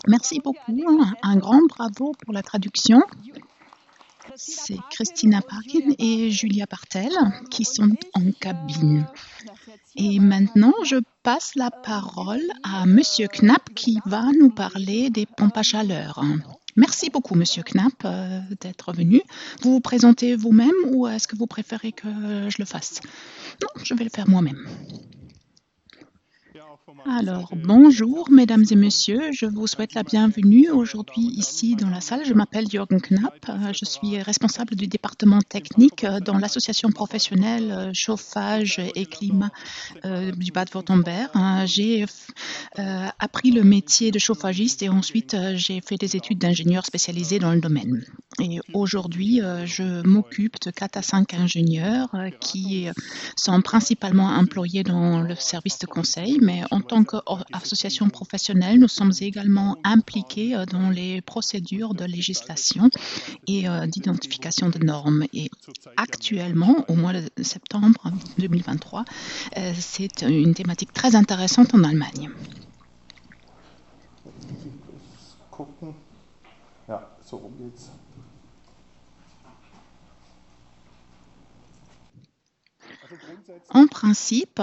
Merci beaucoup. Un grand bravo pour la traduction. C'est Christina Parkin et Julia Bartel qui sont en cabine. Et maintenant, je passe la parole à Monsieur Knapp qui va nous parler des pompes à chaleur. Merci beaucoup, Monsieur Knapp, d'être venu. Vous vous présentez vous-même ou est-ce que vous préférez que je le fasse? Non, je vais le faire moi-même. Alors, bonjour mesdames et messieurs, je vous souhaite la bienvenue aujourd'hui ici dans la salle. Je m'appelle Jürgen Knapp, je suis responsable du département technique dans l'association professionnelle chauffage et climat du Bade-Württemberg. J'ai appris le métier de chauffagiste et ensuite j'ai fait des études d'ingénieur spécialisé dans le domaine. Et aujourd'hui, je m'occupe de 4 à 5 ingénieurs qui sont principalement employés dans le service de conseil, mais en tant qu'association professionnelle, nous sommes également impliqués dans les procédures de législation et d'identification de normes. Et actuellement, au mois de septembre 2023, c'est une thématique très intéressante en Allemagne. En principe,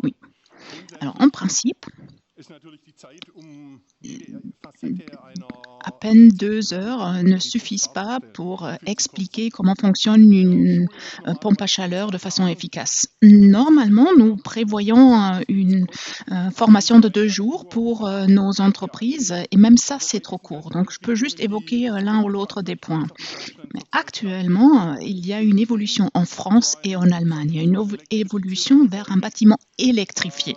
oui. Alors, en principe, à peine 2 heures ne suffisent pas pour expliquer comment fonctionne une pompe à chaleur de façon efficace. Normalement, nous prévoyons une formation de 2 jours pour nos entreprises et même ça, c'est trop court. Donc, je peux juste évoquer l'un ou l'autre des points. Mais actuellement, il y a une évolution en France et en Allemagne. Il y a une évolution vers un bâtiment électrifié,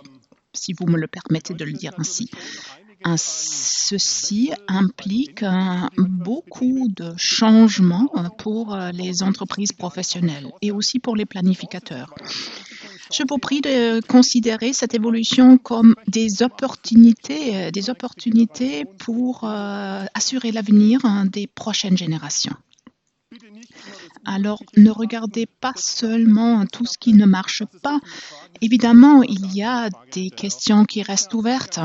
si vous me le permettez de le dire ainsi. Ceci implique beaucoup de changements pour les entreprises professionnelles et aussi pour les planificateurs. Je vous prie de considérer cette évolution comme des opportunités pour assurer l'avenir des prochaines générations. Alors, ne regardez pas seulement tout ce qui ne marche pas. Évidemment, il y a des questions qui restent ouvertes.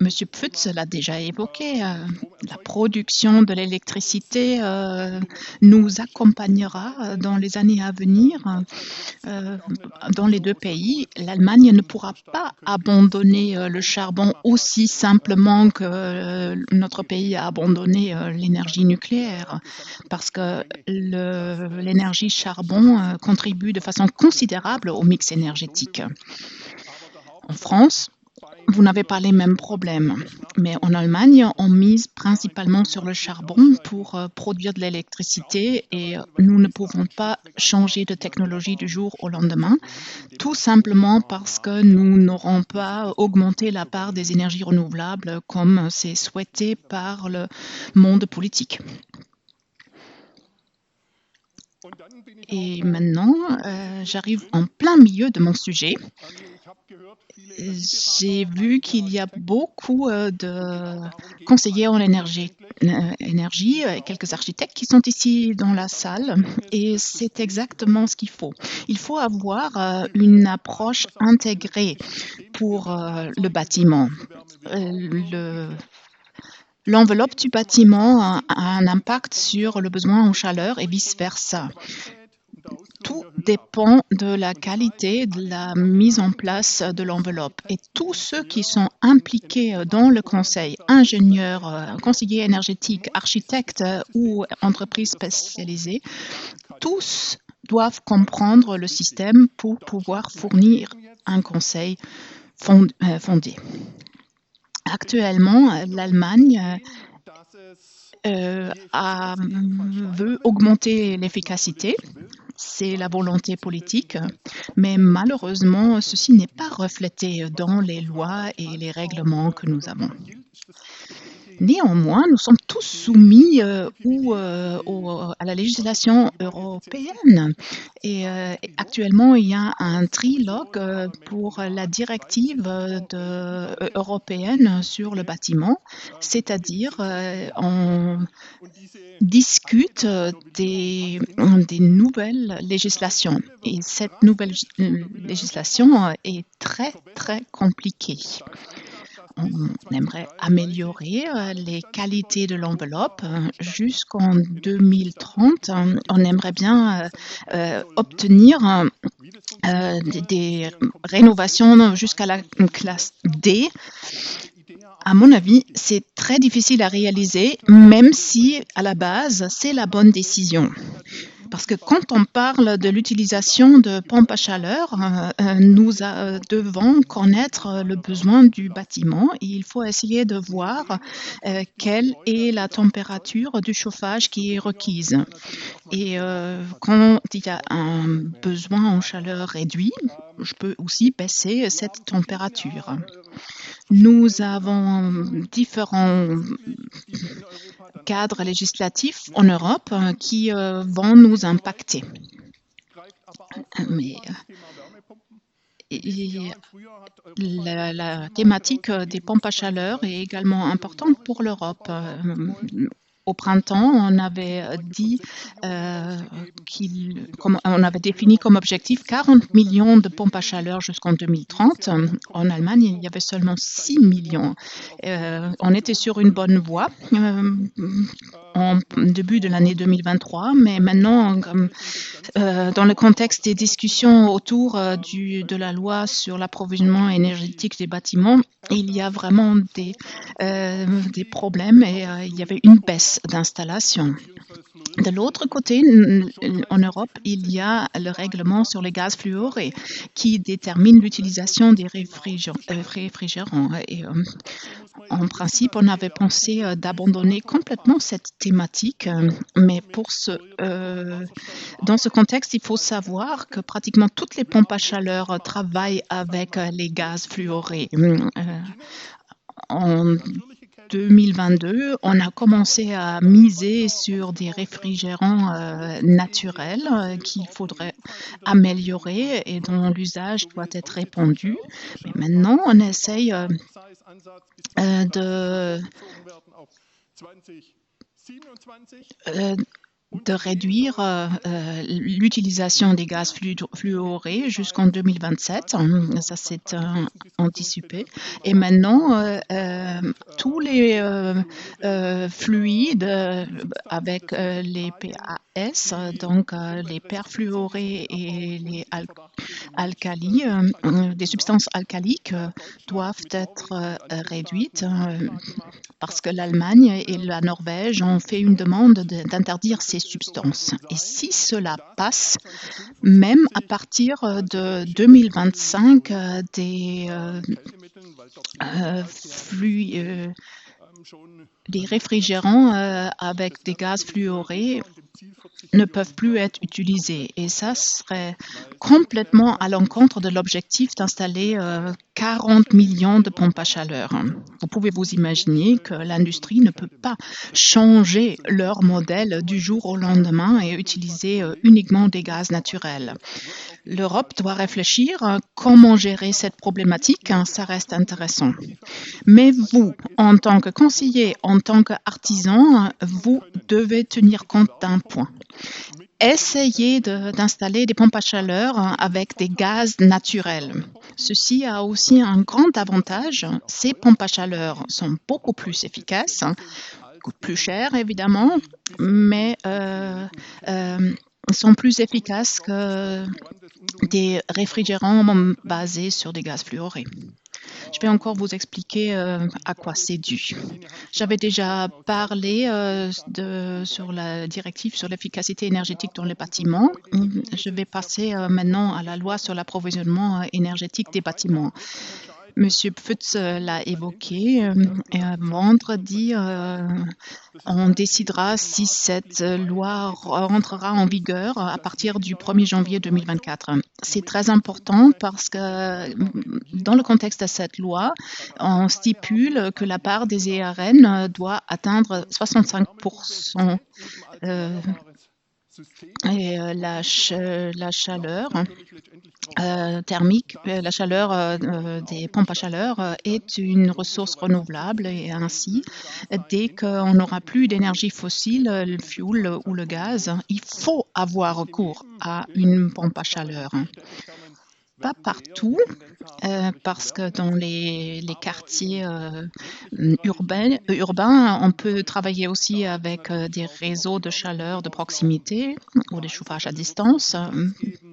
Monsieur Pfütz l'a déjà évoqué. La production de l'électricité nous accompagnera dans les années à venir dans les 2 pays. L'Allemagne ne pourra pas abandonner le charbon aussi simplement que notre pays a abandonné l'énergie nucléaire, parce que l'énergie charbon contribue de façon considérable au mix énergétique. En France, vous n'avez pas les mêmes problèmes, mais en Allemagne, on mise principalement sur le charbon pour produire de l'électricité et nous ne pouvons pas changer de technologie du jour au lendemain, tout simplement parce que nous n'aurons pas augmenté la part des énergies renouvelables comme c'est souhaité par le monde politique. Et maintenant, j'arrive en plein milieu de mon sujet. J'ai vu qu'il y a beaucoup de conseillers en énergie, quelques architectes qui sont ici dans la salle et c'est exactement ce qu'il faut. Il faut avoir une approche intégrée pour le bâtiment. L'enveloppe du bâtiment a un impact sur le besoin en chaleur et vice-versa. Tout dépend de la qualité de la mise en place de l'enveloppe. Et tous ceux qui sont impliqués dans le conseil, ingénieurs, conseillers énergétiques, architectes ou entreprises spécialisées, tous doivent comprendre le système pour pouvoir fournir un conseil fondé. Actuellement, l'Allemagne veut augmenter l'efficacité. C'est la volonté politique, mais malheureusement, ceci n'est pas reflété dans les lois et les règlements que nous avons. Néanmoins, nous sommes tous soumis à la législation européenne et actuellement, il y a un trilogue pour la directive européenne sur le bâtiment, c'est-à-dire on discute des nouvelles législations et cette nouvelle législation est très, très compliquée. On aimerait améliorer les qualités de l'enveloppe jusqu'en 2030. On aimerait bien obtenir des rénovations jusqu'à la classe D. À mon avis, c'est très difficile à réaliser, même si à la base, c'est la bonne décision. Parce que quand on parle de l'utilisation de pompes à chaleur, nous devons connaître le besoin du bâtiment et il faut essayer de voir quelle est la température du chauffage qui est requise. Et quand il y a un besoin en chaleur réduit, je peux aussi baisser cette température. Nous avons différents cadres législatifs en Europe qui vont nous impacter. Mais la thématique des pompes à chaleur est également importante pour l'Europe. Au printemps, on avait dit on avait défini comme objectif 40 millions de pompes à chaleur jusqu'en 2030. En Allemagne, il y avait seulement 6 millions. On était sur une bonne voie en début de l'année 2023, mais maintenant, dans le contexte des discussions autour de la loi sur l'approvisionnement énergétique des bâtiments, il y a vraiment des problèmes et il y avait une baisse d'installation. De l'autre côté, en Europe, il y a le règlement sur les gaz fluorés qui détermine l'utilisation des réfrigérants. Et, en principe, on avait pensé d'abandonner complètement cette thématique, mais dans ce contexte, il faut savoir que pratiquement toutes les pompes à chaleur travaillent avec les gaz fluorés. En 2022, on a commencé à miser sur des réfrigérants naturels qu'il faudrait améliorer et dont l'usage doit être répandu. Mais maintenant, on essaye de réduire l'utilisation des gaz fluorés jusqu'en 2027. Ça, c'est anticipé. Et maintenant, tous les fluides avec les PAS, donc les perfluorés et les alcalis, des substances alcaliques doivent être réduites parce que l'Allemagne et la Norvège ont fait une demande d'interdire ces substances. Et si cela passe, même à partir de 2025, les réfrigérants avec des gaz fluorés ne peuvent plus être utilisés. Et ça serait complètement à l'encontre de l'objectif d'installer 40 millions de pompes à chaleur. Vous pouvez vous imaginer que l'industrie ne peut pas changer leur modèle du jour au lendemain et utiliser uniquement des gaz naturels. L'Europe doit réfléchir à comment gérer cette problématique, ça reste intéressant. Mais vous, en tant que conseiller, en tant qu'artisan, vous devez tenir compte d'un point. Essayez d'installer des pompes à chaleur avec des gaz naturels. Ceci a aussi un grand avantage. Ces pompes à chaleur sont beaucoup plus efficaces, coûtent plus cher évidemment, mais sont plus efficaces que des réfrigérants basés sur des gaz fluorés. Je vais encore vous expliquer à quoi c'est dû. J'avais déjà parlé sur la directive sur l'efficacité énergétique dans les bâtiments. Je vais passer maintenant à la loi sur l'approvisionnement énergétique des bâtiments. Monsieur Pfütz l'a évoqué. Vendredi, on décidera si cette loi rentrera en vigueur à partir du 1er janvier 2024. C'est très important parce que dans le contexte de cette loi, on stipule que la part des ERN doit atteindre 65%. Et la chaleur thermique, la chaleur des pompes à chaleur est une ressource renouvelable et ainsi, dès qu'on n'aura plus d'énergie fossile, le fioul ou le gaz, il faut avoir recours à une pompe à chaleur. Pas partout, parce que dans les quartiers urbains, on peut travailler aussi avec des réseaux de chaleur de proximité ou des chauffages à distance,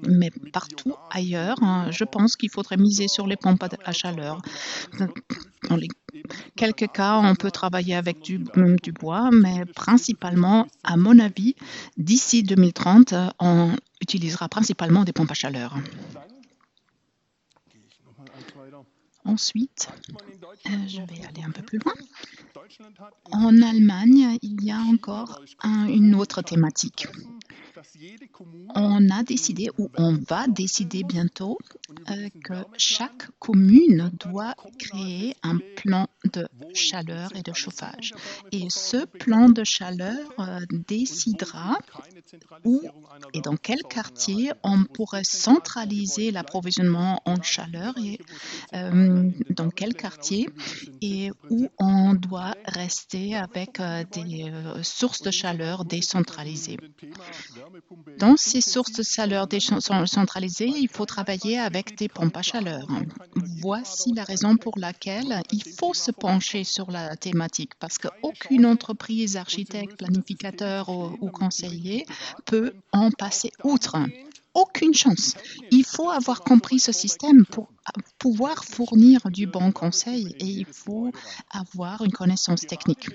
mais partout ailleurs, je pense qu'il faudrait miser sur les pompes à chaleur. Dans les quelques cas, on peut travailler avec du bois, mais principalement, à mon avis, d'ici 2030, on utilisera principalement des pompes à chaleur. Ensuite, je vais aller un peu plus loin. En Allemagne, il y a encore une autre thématique. On a décidé, ou on va décider bientôt, que chaque commune doit créer un plan de chaleur et de chauffage. Et ce plan de chaleur décidera où et dans quel quartier on pourrait centraliser l'approvisionnement en chaleur et dans quel quartier et où on doit rester avec des sources de chaleur décentralisées. Dans ces sources de chaleur décentralisées, il faut travailler avec des pompes à chaleur. Voici la raison pour laquelle il faut se pencher sur la thématique, parce qu'aucune entreprise, architecte, planificateur ou conseiller peut en passer outre. Aucune chance. Il faut avoir compris ce système pour pouvoir fournir du bon conseil et il faut avoir une connaissance technique.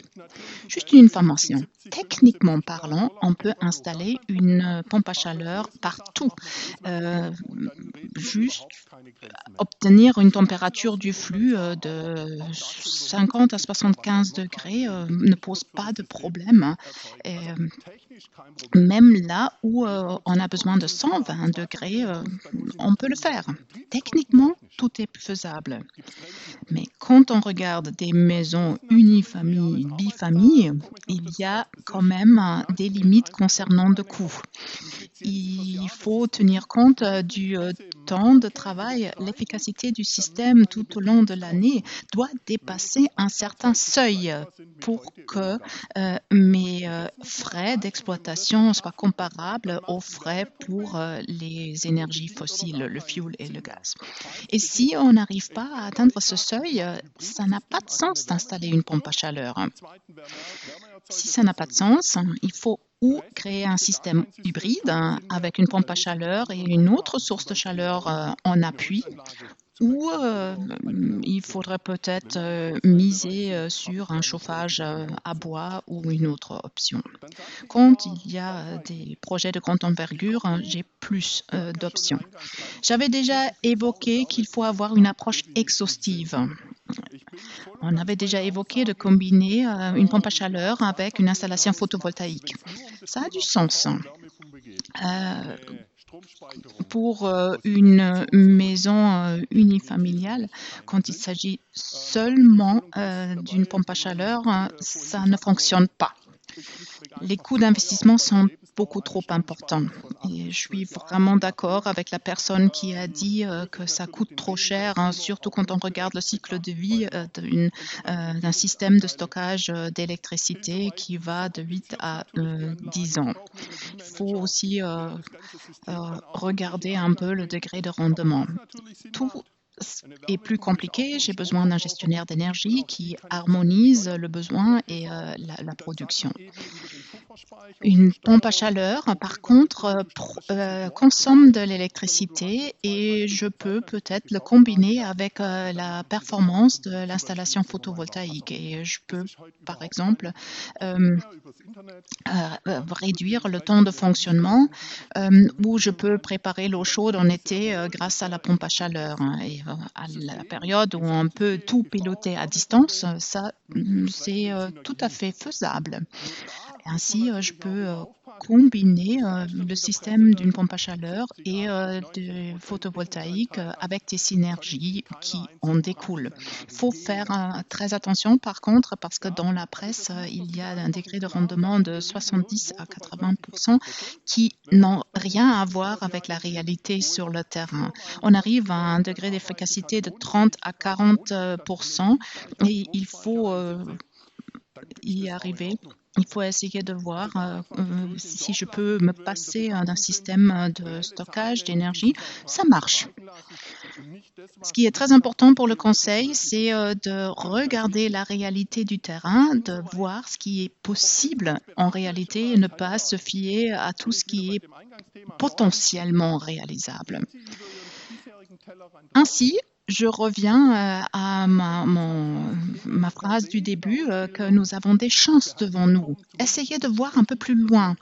Juste une information. Techniquement parlant, on peut installer une pompe à chaleur partout. Juste obtenir une température du flux de 50 à 75 degrés ne pose pas de problème. Même là où on a besoin de 120 degrés, on peut le faire. Techniquement, tout est faisable. Mais quand on regarde des maisons unifamilles, bifamilles, il y a quand même des limites concernant le coût. Il faut tenir compte du temps de travail. L'efficacité du système tout au long de l'année doit dépasser un certain seuil pour que mes frais d'exploitation soient comparables aux frais pour les énergies fossiles, le fuel et le gaz. Et si on n'arrive pas à atteindre ce seuil, ça n'a pas de sens d'installer une pompe à chaleur. Si ça n'a pas de sens, il faut ou créer un système hybride avec une pompe à chaleur et une autre source de chaleur en appui, ou il faudrait peut-être miser sur un chauffage à bois ou une autre option. Quand il y a des projets de grande envergure, j'ai plus d'options. J'avais déjà évoqué qu'il faut avoir une approche exhaustive. On avait déjà évoqué de combiner une pompe à chaleur avec une installation photovoltaïque. Ça a du sens. Pour une maison unifamiliale, quand il s'agit seulement d'une pompe à chaleur, ça ne fonctionne pas. Les coûts d'investissement sont beaucoup trop importants. Et je suis vraiment d'accord avec la personne qui a dit que ça coûte trop cher, surtout quand on regarde le cycle de vie d'un système de stockage d'électricité qui va de 8 à 10 ans. Il faut aussi regarder un peu le degré de rendement. Tout est plus compliqué. J'ai besoin d'un gestionnaire d'énergie qui harmonise le besoin et la production. Une pompe à chaleur, par contre, consomme de l'électricité et je peux peut-être le combiner avec la performance de l'installation photovoltaïque. Et je peux, par exemple, réduire le temps de fonctionnement où je peux préparer l'eau chaude en été grâce à la pompe à chaleur. Et à la période où on peut tout piloter à distance, ça, c'est tout à fait faisable. Ainsi, je peux combiner le système d'une pompe à chaleur et de photovoltaïque avec des synergies qui en découlent. Il faut faire très attention par contre parce que dans la presse, il y a un degré de rendement de 70 à 80% qui n'ont rien à voir avec la réalité sur le terrain. On arrive à un degré d'efficacité de 30 à 40% et il faut y arriver. Il faut essayer de voir si je peux me passer d'un système de stockage d'énergie. Ça marche. Ce qui est très important pour le conseil, c'est de regarder la réalité du terrain, de voir ce qui est possible en réalité et ne pas se fier à tout ce qui est potentiellement réalisable. Ainsi, je reviens à ma phrase du début, que nous avons des chances devant nous. Essayez de voir un peu plus loin.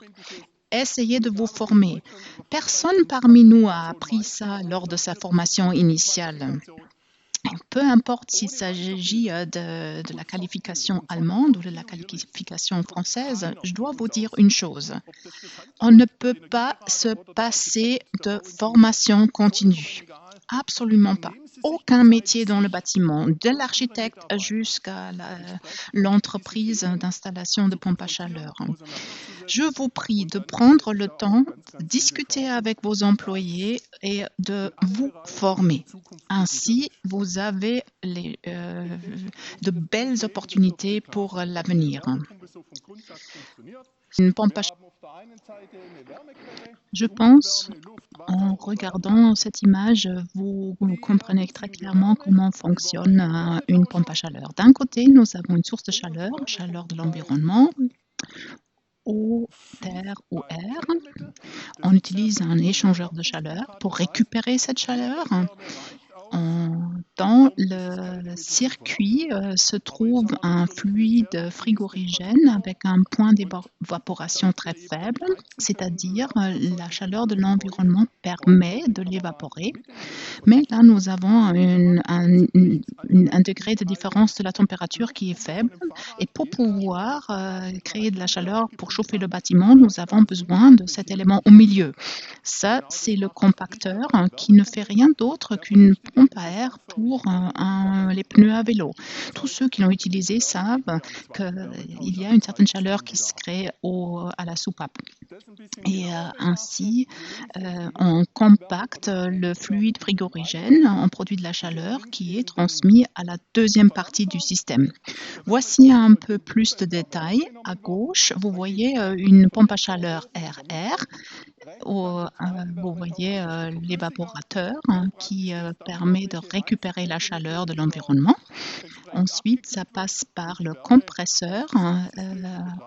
Essayez de vous former. Personne parmi nous a appris ça lors de sa formation initiale. Peu importe s'il s'agit de la qualification allemande ou de la qualification française, je dois vous dire une chose. On ne peut pas se passer de formation continue. Absolument pas. Aucun métier dans le bâtiment, de l'architecte jusqu'à l'entreprise d'installation de pompes à chaleur. Je vous prie de prendre le temps de discuter avec vos employés et de vous former. Ainsi, vous avez de belles opportunités pour l'avenir. Une pompe à chaleur. Je pense, en regardant cette image, vous comprenez très clairement comment fonctionne une pompe à chaleur. D'un côté, nous avons une source de chaleur de l'environnement, eau, terre ou air. On utilise un échangeur de chaleur pour récupérer cette chaleur. Dans le circuit se trouve un fluide frigorigène avec un point d'évaporation très faible, c'est-à-dire la chaleur de l'environnement permet de l'évaporer. Mais là, nous avons un degré de différence de la température qui est faible. Et pour pouvoir créer de la chaleur pour chauffer le bâtiment, nous avons besoin de cet élément au milieu. Ça, c'est le compacteur qui ne fait rien d'autre qu'une pompe à air pour les pneus à vélo. Tous ceux qui l'ont utilisé savent qu'il y a une certaine chaleur qui se crée à la soupape. Et ainsi, on compacte le fluide frigorigène, on produit de la chaleur qui est transmise à la deuxième partie du système. Voici un peu plus de détails. À gauche, vous voyez une pompe à chaleur RR. Vous voyez l'évaporateur qui permet de récupérer la chaleur de l'environnement. Ensuite, ça passe par le compresseur,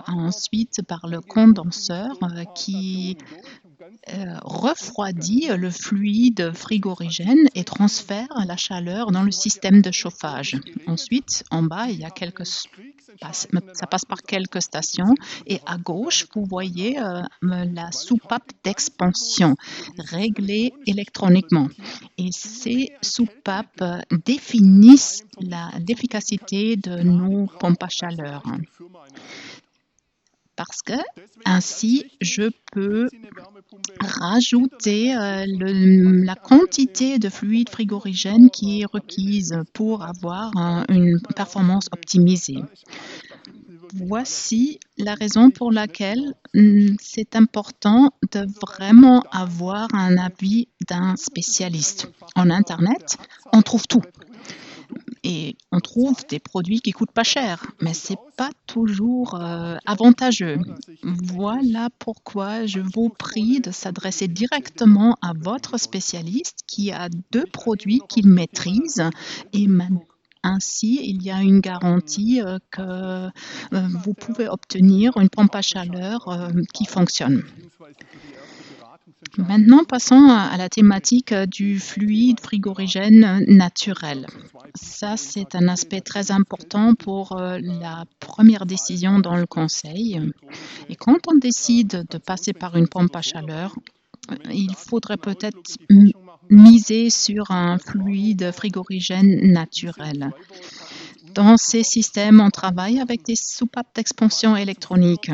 ensuite par le condenseur qui refroidit le fluide frigorigène et transfère la chaleur dans le système de chauffage. Ensuite, en bas, il y a ça passe par quelques stations et à gauche, vous voyez la soupape d'expansion réglée électroniquement. Et ces soupapes définissent l'efficacité de nos pompes à chaleur. Parce que ainsi, je peux rajouter la quantité de fluide frigorigène qui est requise pour avoir une performance optimisée. Voici la raison pour laquelle c'est important de vraiment avoir un avis d'un spécialiste. En Internet, on trouve tout. Et on trouve des produits qui coûtent pas cher, mais c'est pas toujours avantageux. Voilà pourquoi je vous prie de s'adresser directement à votre spécialiste qui a 2 produits qu'il maîtrise et ainsi, il y a une garantie que vous pouvez obtenir une pompe à chaleur qui fonctionne. Maintenant, passons à la thématique du fluide frigorigène naturel. Ça, c'est un aspect très important pour la première décision dans le conseil. Et quand on décide de passer par une pompe à chaleur, il faudrait peut-être miser sur un fluide frigorigène naturel. Dans ces systèmes, on travaille avec des soupapes d'expansion électronique.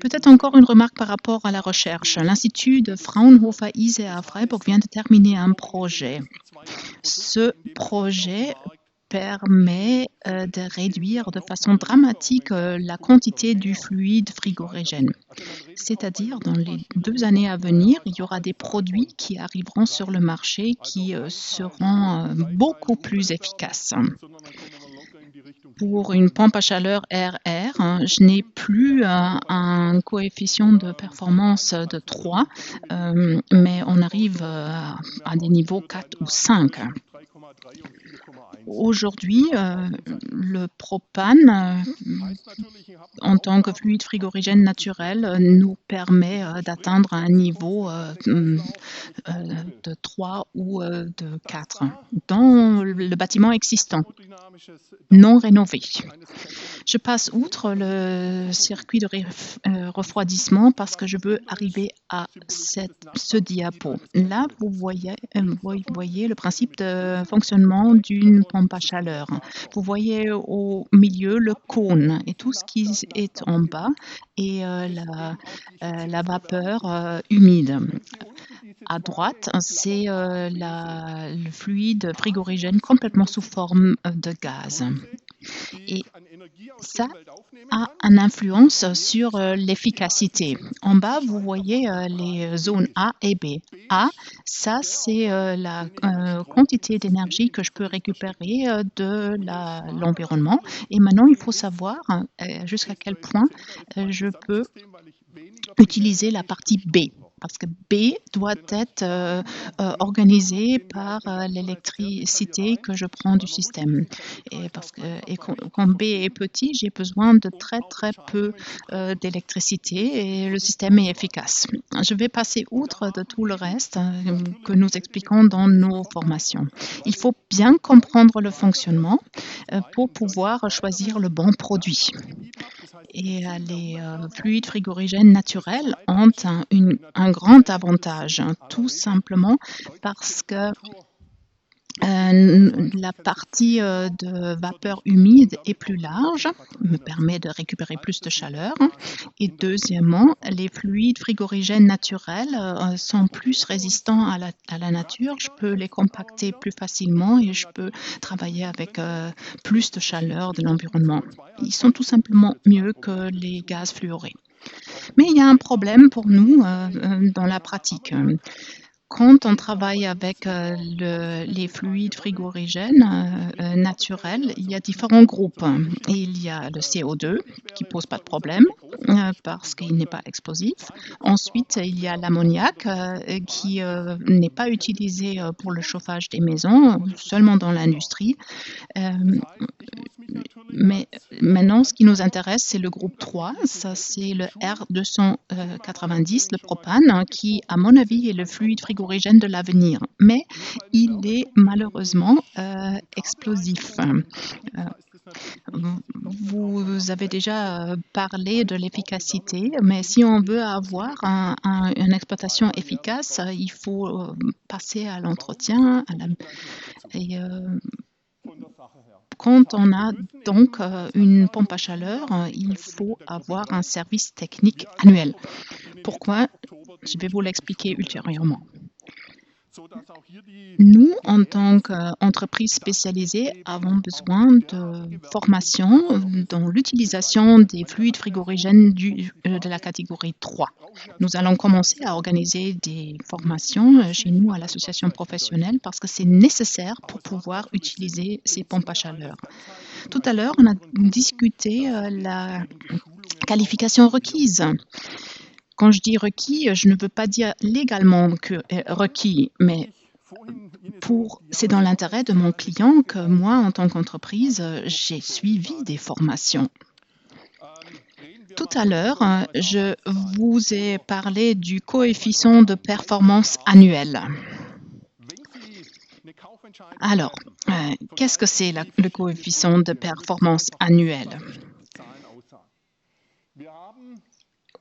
Peut-être encore une remarque par rapport à la recherche. L'Institut de Fraunhofer-ISE à Freiburg vient de terminer un projet. Ce projet permet de réduire de façon dramatique la quantité du fluide frigorigène. C'est-à-dire, dans les 2 années à venir, il y aura des produits qui arriveront sur le marché qui seront beaucoup plus efficaces. Pour une pompe à chaleur RR, je n'ai plus un coefficient de performance de 3, mais on arrive à des niveaux 4 ou 5. Aujourd'hui, le propane, en tant que fluide frigorigène naturel, nous permet d'atteindre un niveau de 3 ou de 4 dans le bâtiment existant, non rénové. Je passe outre le circuit de refroidissement parce que je veux arriver à ce diapo. Là, vous voyez le principe de fonctionnement d'une pompe à chaleur. Vous voyez au milieu le cône et tout ce qui est en bas est la vapeur humide. À droite, c'est le fluide frigorigène complètement sous forme de gaz. Et ça a une influence sur l'efficacité. En bas, vous voyez les zones A et B. A, ça c'est la quantité d'énergie que je peux récupérer de l'environnement. Et maintenant, il faut savoir jusqu'à quel point je peux utiliser la partie B. Parce que B doit être organisé par l'électricité que je prends du système. Et quand B est petit, j'ai besoin de très très peu d'électricité et le système est efficace. Je vais passer outre de tout le reste que nous expliquons dans nos formations. Il faut bien comprendre le fonctionnement pour pouvoir choisir le bon produit. Et les fluides frigorigènes naturels ont un grand avantage, tout simplement parce que la partie de vapeur humide est plus large, me permet de récupérer plus de chaleur. Et deuxièmement, les fluides frigorigènes naturels sont plus résistants à la nature. Je peux les compacter plus facilement et je peux travailler avec plus de chaleur de l'environnement. Ils sont tout simplement mieux que les gaz fluorés. Mais il y a un problème pour nous dans la pratique. Quand on travaille avec les fluides frigorigènes naturels, il y a différents groupes. Il y a le CO2 qui pose pas de problème parce qu'il n'est pas explosif. Ensuite, il y a l'ammoniac qui n'est pas utilisé pour le chauffage des maisons, seulement dans l'industrie. Mais maintenant, ce qui nous intéresse, c'est le groupe 3. Ça, c'est le R290, le propane, qui, à mon avis, est le fluide frigorigène de l'avenir. Mais il est malheureusement explosif. Vous avez déjà parlé de l'efficacité, mais si on veut avoir une exploitation efficace, il faut passer à l'entretien. Quand on a donc une pompe à chaleur, il faut avoir un service technique annuel. Pourquoi? Je vais vous l'expliquer ultérieurement. Nous, en tant qu'entreprise spécialisée, avons besoin de formation dans l'utilisation des fluides frigorigènes de la catégorie 3. Nous allons commencer à organiser des formations chez nous à l'association professionnelle parce que c'est nécessaire pour pouvoir utiliser ces pompes à chaleur. Tout à l'heure, on a discuté la qualification requise. Quand je dis requis, je ne veux pas dire légalement que requis, mais c'est dans l'intérêt de mon client que moi, en tant qu'entreprise, j'ai suivi des formations. Tout à l'heure, je vous ai parlé du coefficient de performance annuel. Alors, qu'est-ce que c'est le coefficient de performance annuel?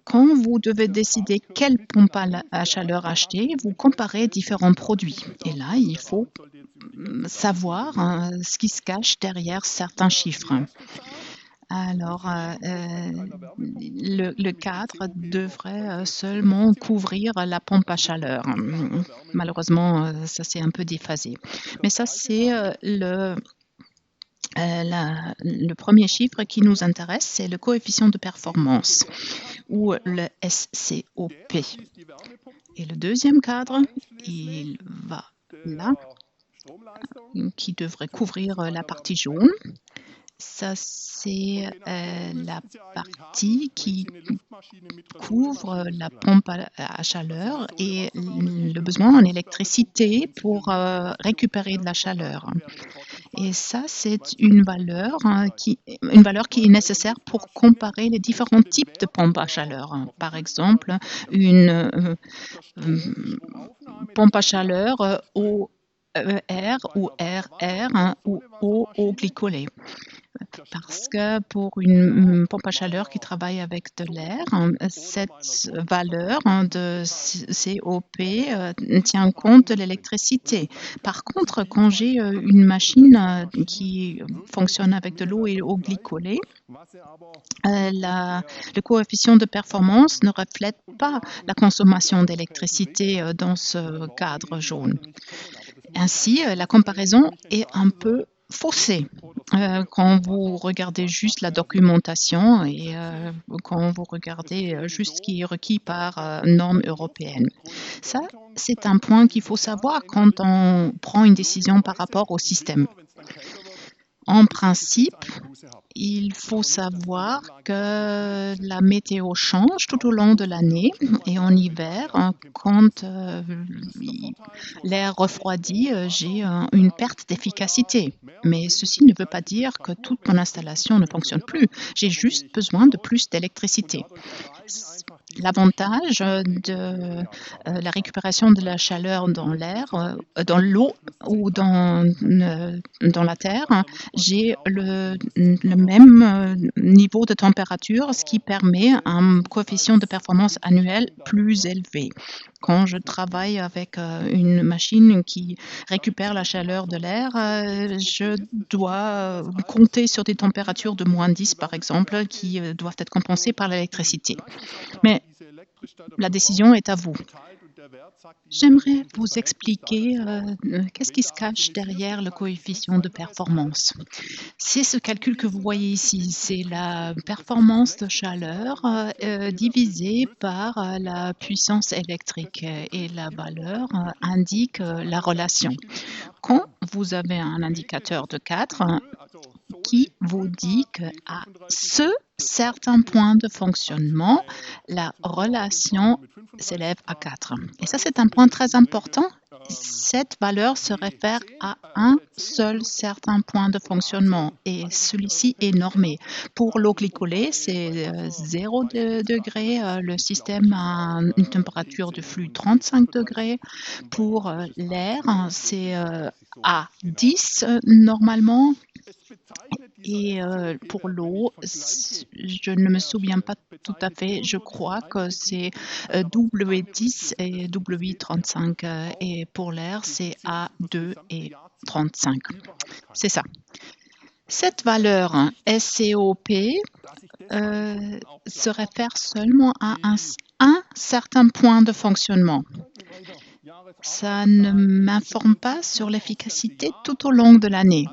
Quand vous devez décider quelle pompe à chaleur acheter, vous comparez différents produits. Et là, il faut savoir ce qui se cache derrière certains chiffres. Alors, le cadre devrait seulement couvrir la pompe à chaleur. Malheureusement, ça s'est un peu déphasé. Mais ça, c'est le premier chiffre qui nous intéresse, c'est le coefficient de performance ou le SCOP. Et le deuxième cadre, il va là, qui devrait couvrir la partie jaune. Ça, c'est la partie qui couvre la pompe à chaleur et le besoin en électricité pour récupérer de la chaleur. Et ça, c'est une valeur qui est nécessaire pour comparer les différents types de pompes à chaleur. Par exemple, une pompe à chaleur OER ou RR ou eau glycolée. Parce que pour une pompe à chaleur qui travaille avec de l'air, cette valeur de COP tient compte de l'électricité. Par contre, quand j'ai une machine qui fonctionne avec de l'eau et eau glycolée, le coefficient de performance ne reflète pas la consommation d'électricité dans ce cadre jaune. Ainsi, la comparaison est un peu faussée quand vous regardez juste la documentation et quand vous regardez juste ce qui est requis par normes européennes. Ça, c'est un point qu'il faut savoir quand on prend une décision par rapport au système. En principe, il faut savoir que la météo change tout au long de l'année et en hiver, quand l'air refroidit, j'ai une perte d'efficacité. Mais ceci ne veut pas dire que toute mon installation ne fonctionne plus. J'ai juste besoin de plus d'électricité. L'avantage de la récupération de la chaleur dans l'air, dans l'eau ou dans la terre, j'ai le même niveau de température, ce qui permet un coefficient de performance annuel plus élevé. Quand je travaille avec une machine qui récupère la chaleur de l'air, je dois compter sur des températures de moins 10, par exemple, qui doivent être compensées par l'électricité. Mais la décision est à vous. J'aimerais vous expliquer qu'est-ce qui se cache derrière le coefficient de performance. C'est ce calcul que vous voyez ici, c'est la performance de chaleur divisée par la puissance électrique et la valeur indique la relation. Quand vous avez un indicateur de 4 qui vous dit qu'à ce certain point de fonctionnement, la relation s'élève à 4. Et ça, c'est un point très important. Cette valeur se réfère à un seul certain point de fonctionnement et celui-ci est normé. Pour l'eau glycolée, c'est 0 degré. Le système a une température de flux 35 degrés. Pour l'air, c'est à 10 normalement. Et pour l'eau, je ne me souviens pas tout à fait, je crois que c'est W10 et W35 et pour l'air, c'est A2 et 35. C'est ça. Cette valeur SCOP se réfère seulement à un certain point de fonctionnement. Ça ne m'informe pas sur l'efficacité tout au long de l'année.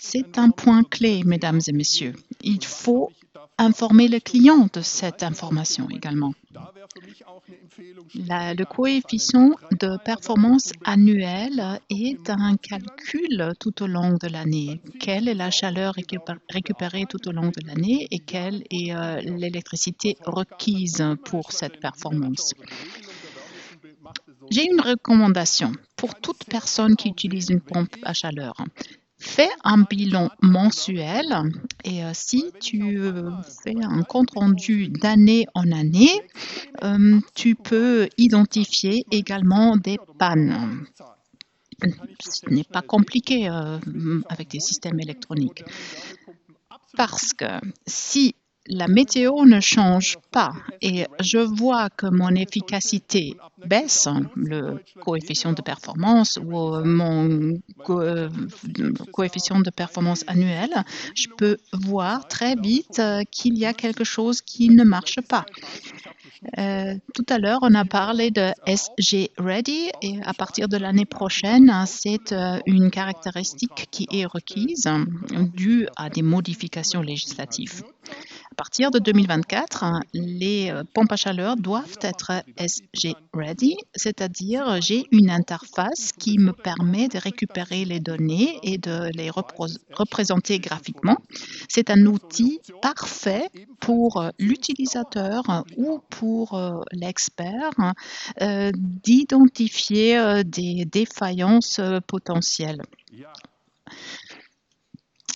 C'est un point clé, mesdames et messieurs. Il faut informer le client de cette information également. Le coefficient de performance annuel est un calcul tout au long de l'année. Quelle est la chaleur récupérée tout au long de l'année et quelle est l'électricité requise pour cette performance? J'ai une recommandation pour toute personne qui utilise une pompe à chaleur. Fais un bilan mensuel et si tu fais un compte rendu d'année en année, tu peux identifier également des pannes. Ce n'est pas compliqué avec des systèmes électroniques. Parce que si la météo ne change pas et je vois que mon efficacité baisse, le coefficient de performance ou mon coefficient de performance annuel, je peux voir très vite qu'il y a quelque chose qui ne marche pas. Tout à l'heure, on a parlé de SG Ready et à partir de l'année prochaine, c'est une caractéristique qui est requise due à des modifications législatives. À partir de 2024, les pompes à chaleur doivent être SG Ready, c'est-à-dire j'ai une interface qui me permet de récupérer les données et de les représenter graphiquement. C'est un outil parfait pour l'utilisateur ou pour l'expert d'identifier des défaillances potentielles.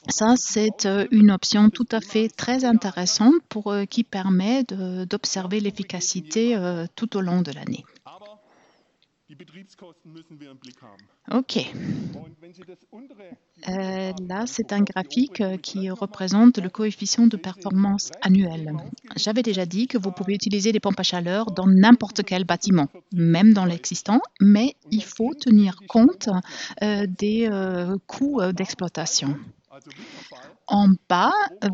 Ça, c'est une option tout à fait très intéressante qui permet d'observer l'efficacité tout au long de l'année. OK. Là, c'est un graphique qui représente le coefficient de performance annuel. J'avais déjà dit que vous pouvez utiliser des pompes à chaleur dans n'importe quel bâtiment, même dans l'existant, mais il faut tenir compte des coûts d'exploitation. En bas,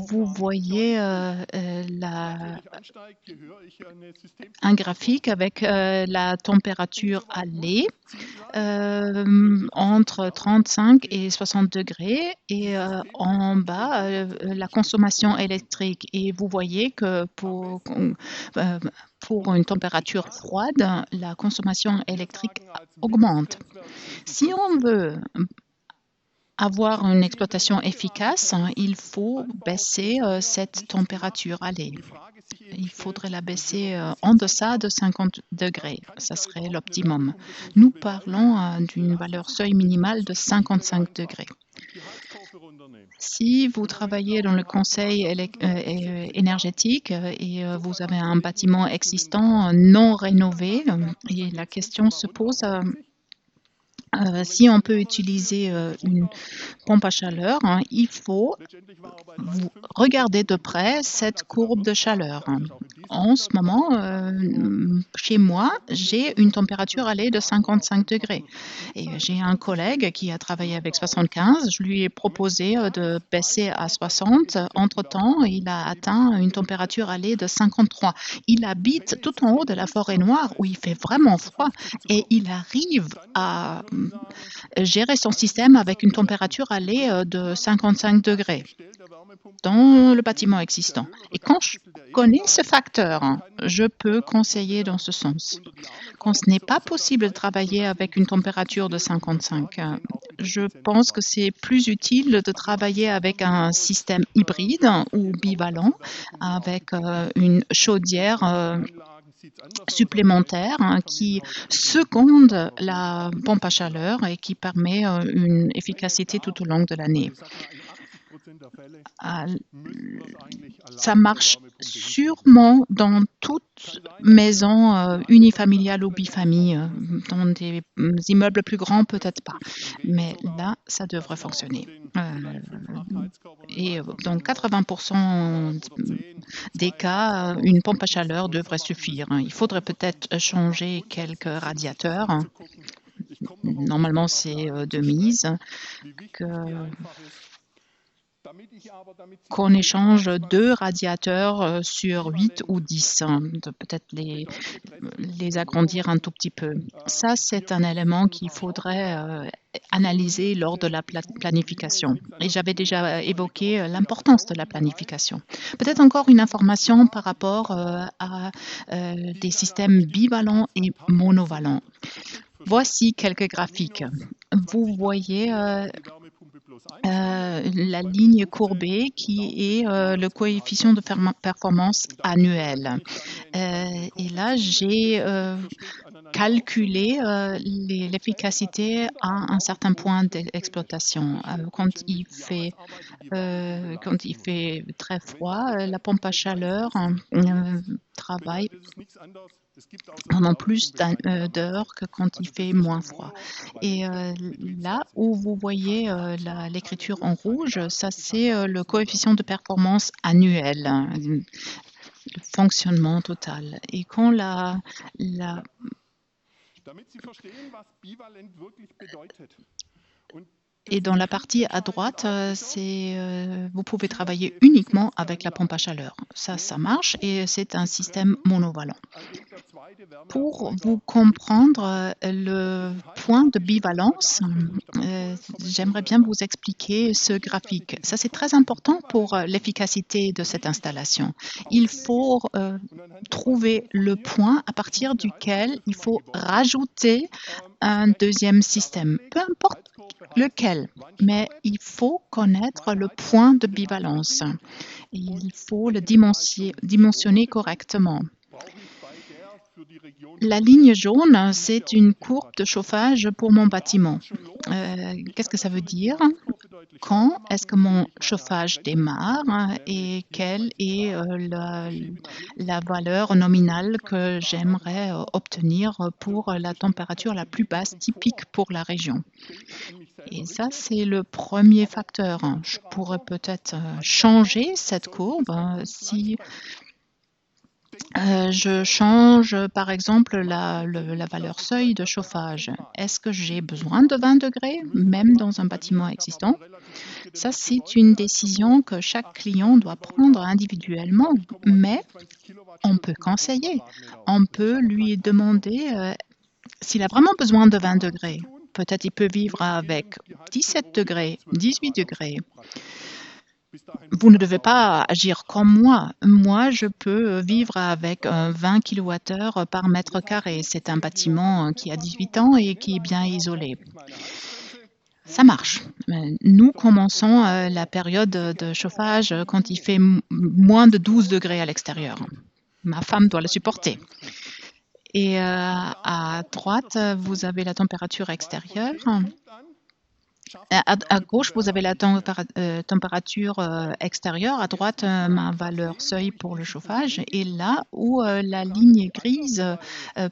vous voyez un graphique avec la température à lait entre 35 et 60 degrés et en bas, la consommation électrique. Et vous voyez que pour une température froide, la consommation électrique augmente. Si on veut avoir une exploitation efficace, il faut baisser cette température à lait. Il faudrait la baisser en deçà de 50 degrés. Ça serait l'optimum. Nous parlons d'une valeur seuil minimale de 55 degrés. Si vous travaillez dans le conseil énergétique et vous avez un bâtiment existant non rénové, et la question se pose si on peut utiliser une pompe à chaleur, il faut regarder de près cette courbe de chaleur. En ce moment, chez moi, j'ai une température à lait de 55 degrés. Et j'ai un collègue qui a travaillé avec 75. Je lui ai proposé de baisser à 60. Entre-temps, il a atteint une température à lait de 53. Il habite tout en haut de la forêt noire où il fait vraiment froid et il arrive à gérer son système avec une température à lait de 55 degrés dans le bâtiment existant. Et quand je connais ce facteur, je peux conseiller dans ce sens. Quand ce n'est pas possible de travailler avec une température de 55, je pense que c'est plus utile de travailler avec un système hybride ou bivalent, avec une chaudière supplémentaire qui seconde la pompe à chaleur et qui permet une efficacité tout au long de l'année. Ça marche sûrement dans toute maison unifamiliale ou bifamille. Dans des immeubles plus grands, peut-être pas. Mais là, ça devrait fonctionner. Et dans 80% des cas, une pompe à chaleur devrait suffire. Il faudrait peut-être changer quelques radiateurs. Normalement, c'est de mise. Qu'on échange 2 radiateurs sur 8 ou 10, de peut-être les agrandir un tout petit peu. Ça, c'est un élément qu'il faudrait analyser lors de la planification. Et j'avais déjà évoqué l'importance de la planification. Peut-être encore une information par rapport à des systèmes bivalents et monovalents. Voici quelques graphiques. Vous voyez la ligne courbée qui est le coefficient de performance annuel. Et là, j'ai calculé l'efficacité à un certain point d'exploitation. Quand il fait très froid, la pompe à chaleur travaille pendant plus d'heures que quand il fait moins froid. Et là où vous voyez l'écriture en rouge, ça c'est le coefficient de performance annuel, le fonctionnement total. Et quand Et dans la partie à droite, vous pouvez travailler uniquement avec la pompe à chaleur. Ça marche et c'est un système monovalent. Pour vous comprendre le point de bivalence, j'aimerais bien vous expliquer ce graphique. Ça, c'est très important pour l'efficacité de cette installation. Il faut trouver le point à partir duquel il faut rajouter un deuxième système, peu importe lequel, mais il faut connaître le point de bivalence. Il faut le dimensionner correctement. La ligne jaune, c'est une courbe de chauffage pour mon bâtiment. Qu'est-ce que ça veut dire? Quand est-ce que mon chauffage démarre et quelle est la valeur nominale que j'aimerais obtenir pour la température la plus basse typique pour la région. Et ça, c'est le premier facteur. Je pourrais peut-être changer cette courbe si je change par exemple la valeur seuil de chauffage. Est-ce que j'ai besoin de 20 degrés, même dans un bâtiment existant? Ça, c'est une décision que chaque client doit prendre individuellement, mais on peut conseiller. On peut lui demander s'il a vraiment besoin de 20 degrés. Peut-être il peut vivre avec 17 degrés, 18 degrés. Vous ne devez pas agir comme moi. Moi, je peux vivre avec 20 kWh par mètre carré. C'est un bâtiment qui a 18 ans et qui est bien isolé. Ça marche. Nous commençons la période de chauffage quand il fait moins de 12 degrés à l'extérieur. Ma femme doit le supporter. Et à droite, vous avez la température extérieure. À gauche, vous avez la température extérieure. À droite, ma valeur seuil pour le chauffage. Et là où la ligne grise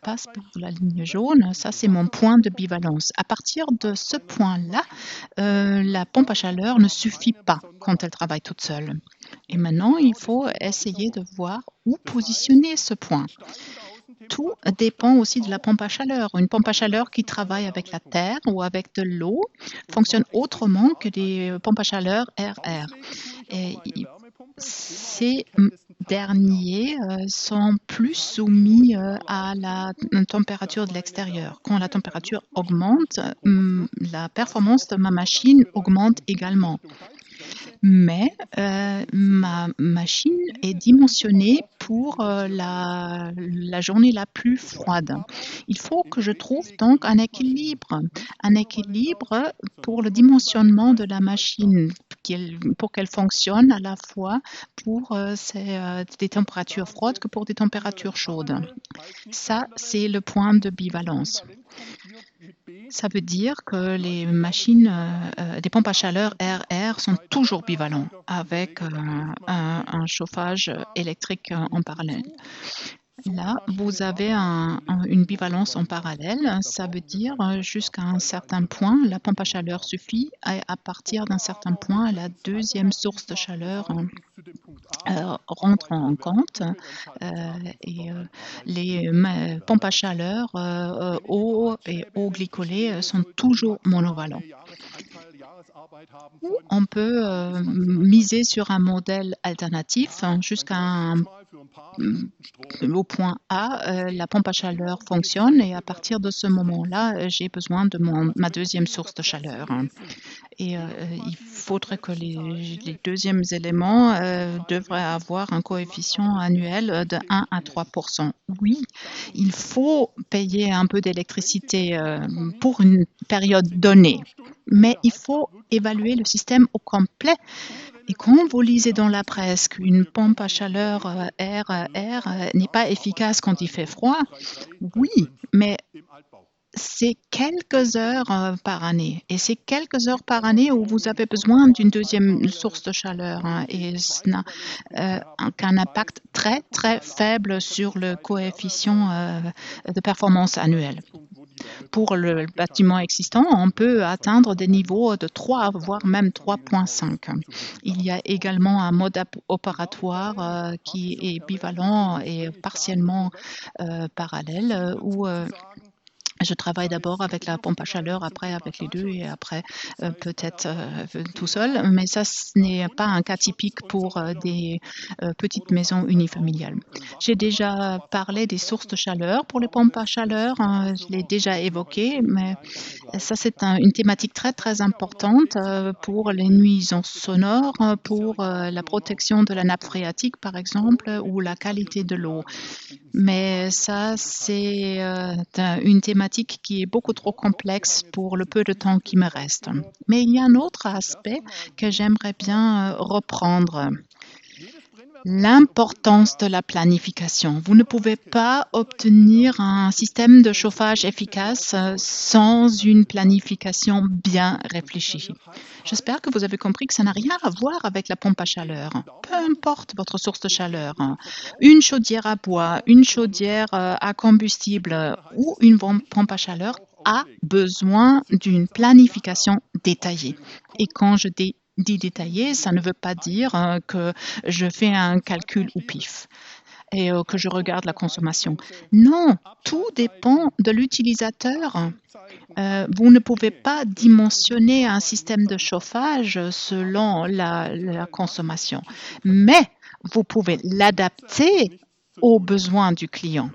passe pour la ligne jaune, ça, c'est mon point de bivalence. À partir de ce point-là, la pompe à chaleur ne suffit pas quand elle travaille toute seule. Et maintenant, il faut essayer de voir où positionner ce point. Tout dépend aussi de la pompe à chaleur. Une pompe à chaleur qui travaille avec la terre ou avec de l'eau fonctionne autrement que des pompes à chaleur RR. Et ces derniers sont plus soumis à la température de l'extérieur. Quand la température augmente, la performance de ma machine augmente également. Mais ma machine est dimensionnée pour la journée la plus froide. Il faut que je trouve donc un équilibre pour le dimensionnement de la machine, pour qu'elle fonctionne à la fois pour des températures froides que pour des températures chaudes. Ça, c'est le point de bivalence. Ça veut dire que les machines des pompes à chaleur RR sont toujours bivalents avec un chauffage électrique en parallèle. Là, vous avez une bivalence en parallèle. Ça veut dire jusqu'à un certain point, la pompe à chaleur suffit. Et à partir d'un certain point, la deuxième source de chaleur rentre en compte. Et les pompes à chaleur eau et eau glycolée sont toujours monovalents. On peut miser sur un modèle alternatif au point A, la pompe à chaleur fonctionne et à partir de ce moment-là, j'ai besoin de ma deuxième source de chaleur. Et il faudrait que les deuxièmes éléments devraient avoir un coefficient annuel de 1 à 3%. Oui, il faut payer un peu d'électricité pour une période donnée, mais il faut évaluer le système au complet. Et quand vous lisez dans la presse qu'une pompe à chaleur RR n'est pas efficace quand il fait froid, oui, mais c'est quelques heures par année. Et c'est quelques heures par année où vous avez besoin d'une deuxième source de chaleur. Et ça n'a qu'un impact très, très faible sur le coefficient de performance annuel. Pour le bâtiment existant, on peut atteindre des niveaux de 3, voire même 3,5. Il y a également un mode opératoire qui est bivalent et partiellement parallèle où Je travaille d'abord avec la pompe à chaleur, après avec les deux et après peut-être tout seul. Mais ça, ce n'est pas un cas typique pour des petites maisons unifamiliales. J'ai déjà parlé des sources de chaleur pour les pompes à chaleur. Je l'ai déjà évoqué, mais ça, c'est une thématique très, très importante pour les nuisances sonores, pour la protection de la nappe phréatique, par exemple, ou la qualité de l'eau. Mais ça, c'est une thématique qui est beaucoup trop complexe pour le peu de temps qui me reste. Mais il y a un autre aspect que j'aimerais bien reprendre. L'importance de la planification. Vous ne pouvez pas obtenir un système de chauffage efficace sans une planification bien réfléchie. J'espère que vous avez compris que ça n'a rien à voir avec la pompe à chaleur. Peu importe votre source de chaleur, une chaudière à bois, une chaudière à combustible ou une pompe à chaleur a besoin d'une planification détaillée. Et quand je dis détaillé, ça ne veut pas dire que je fais un calcul au pif et que je regarde la consommation. Non, tout dépend de l'utilisateur. Vous ne pouvez pas dimensionner un système de chauffage selon la consommation, mais vous pouvez l'adapter aux besoins du client.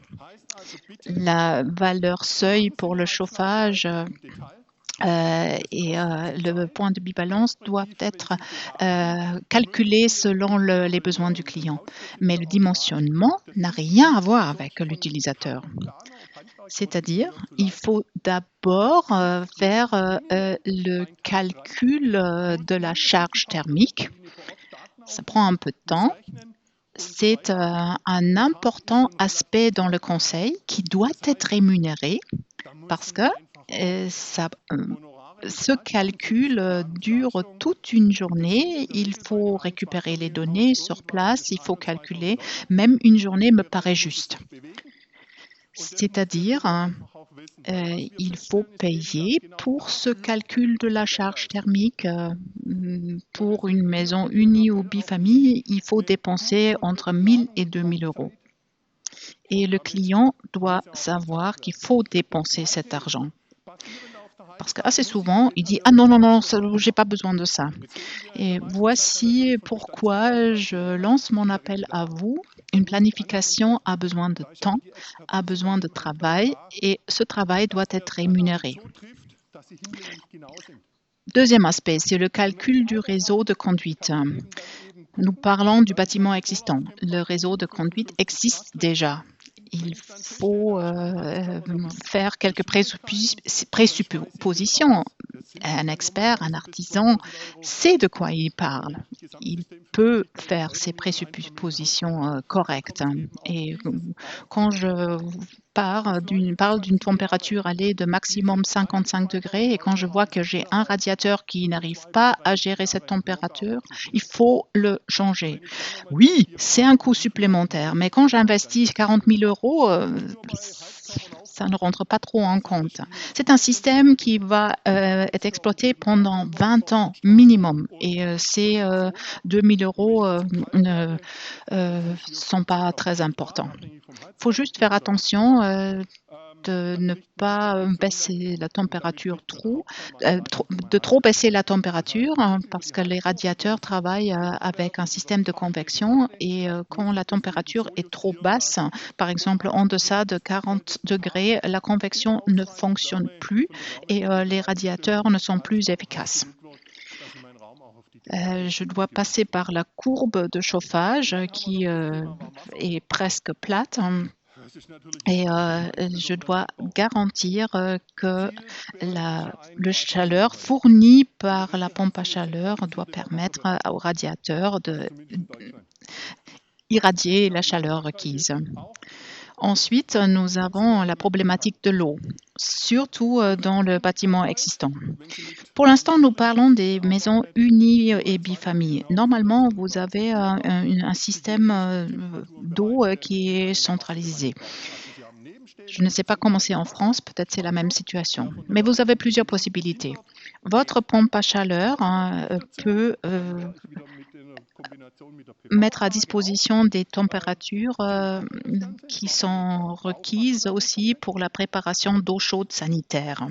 La valeur seuil pour le chauffage et le point de bivalence doit être calculé selon les besoins du client. Mais le dimensionnement n'a rien à voir avec l'utilisateur. C'est-à-dire, il faut d'abord faire le calcul de la charge thermique. Ça prend un peu de temps. C'est un important aspect dans le conseil qui doit être rémunéré parce que ce calcul dure toute une journée. Il faut récupérer les données sur place, il faut calculer. Même une journée me paraît juste. C'est-à-dire, il faut payer pour ce calcul de la charge thermique. Pour une maison unie ou bifamille, il faut dépenser entre 1 000 et 2 000 euros. Et le client doit savoir qu'il faut dépenser cet argent. Parce qu'assez souvent, il dit « Ah non, non, non, je n'ai pas besoin de ça ». Et voici pourquoi je lance mon appel à vous. Une planification a besoin de temps, a besoin de travail et ce travail doit être rémunéré. Deuxième aspect, c'est le calcul du réseau de conduite. Nous parlons du bâtiment existant. Le réseau de conduite existe déjà. Il faut faire quelques présuppositions. Un expert, un artisan sait de quoi il parle. Il peut faire ses présuppositions correctes. Et quand je parle d'une température allée de maximum 55 degrés et quand je vois que j'ai un radiateur qui n'arrive pas à gérer cette température, il faut le changer. Oui, c'est un coût supplémentaire, mais quand j'investis 40 000 euros, ça ne rentre pas trop en compte. C'est un système qui va être exploité pendant 20 ans minimum et ces 2 000 euros ne sont pas très importants. Il faut juste faire attention de ne pas baisser la température de trop baisser la température parce que les radiateurs travaillent avec un système de convection et quand la température est trop basse, par exemple en deçà de 40 degrés, la convection ne fonctionne plus et les radiateurs ne sont plus efficaces. Je dois passer par la courbe de chauffage qui est presque plate. Et je dois garantir que le chaleur fournie par la pompe à chaleur doit permettre au radiateur d'irradier la chaleur requise. Ensuite, nous avons la problématique de l'eau, surtout dans le bâtiment existant. Pour l'instant, nous parlons des maisons unies et bifamilles. Normalement, vous avez un système d'eau qui est centralisé. Je ne sais pas comment c'est en France, peut-être c'est la même situation. Mais vous avez plusieurs possibilités. Votre pompe à chaleur peut mettre à disposition des températures qui sont requises aussi pour la préparation d'eau chaude sanitaire.